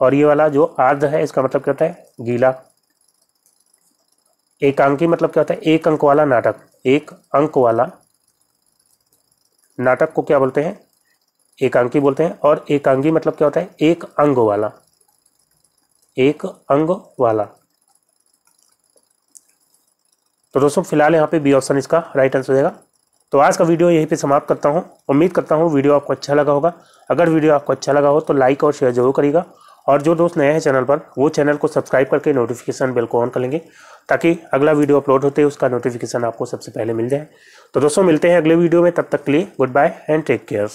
Speaker 1: और ये वाला जो आर्द्र है इसका मतलब क्या होता है? गीला। एकांकी मतलब क्या होता है? एक अंक वाला नाटक, एक अंक वाला नाटक को क्या बोलते हैं? एकांकी बोलते हैं। और एकांगी मतलब क्या होता है? एक अंग वाला, एक अंग वाला। तो दोस्तों फिलहाल यहाँ पे बी ऑप्शन इसका राइट आंसर हो जाएगा। तो आज का वीडियो यहीं पे समाप्त करता हूँ। उम्मीद करता हूँ वीडियो आपको अच्छा लगा होगा। अगर वीडियो आपको अच्छा लगा हो तो लाइक और शेयर जरूर करिएगा, और जो दोस्त नए हैं चैनल पर, वो चैनल को सब्सक्राइब करके नोटिफिकेशन बेल को ऑन कर लेंगे, ताकि अगला वीडियो अपलोड होते ही उसका नोटिफिकेशन आपको सबसे पहले मिल जाए। तो दोस्तों मिलते हैं अगले वीडियो में, तब तक के लिए goodbye and take care.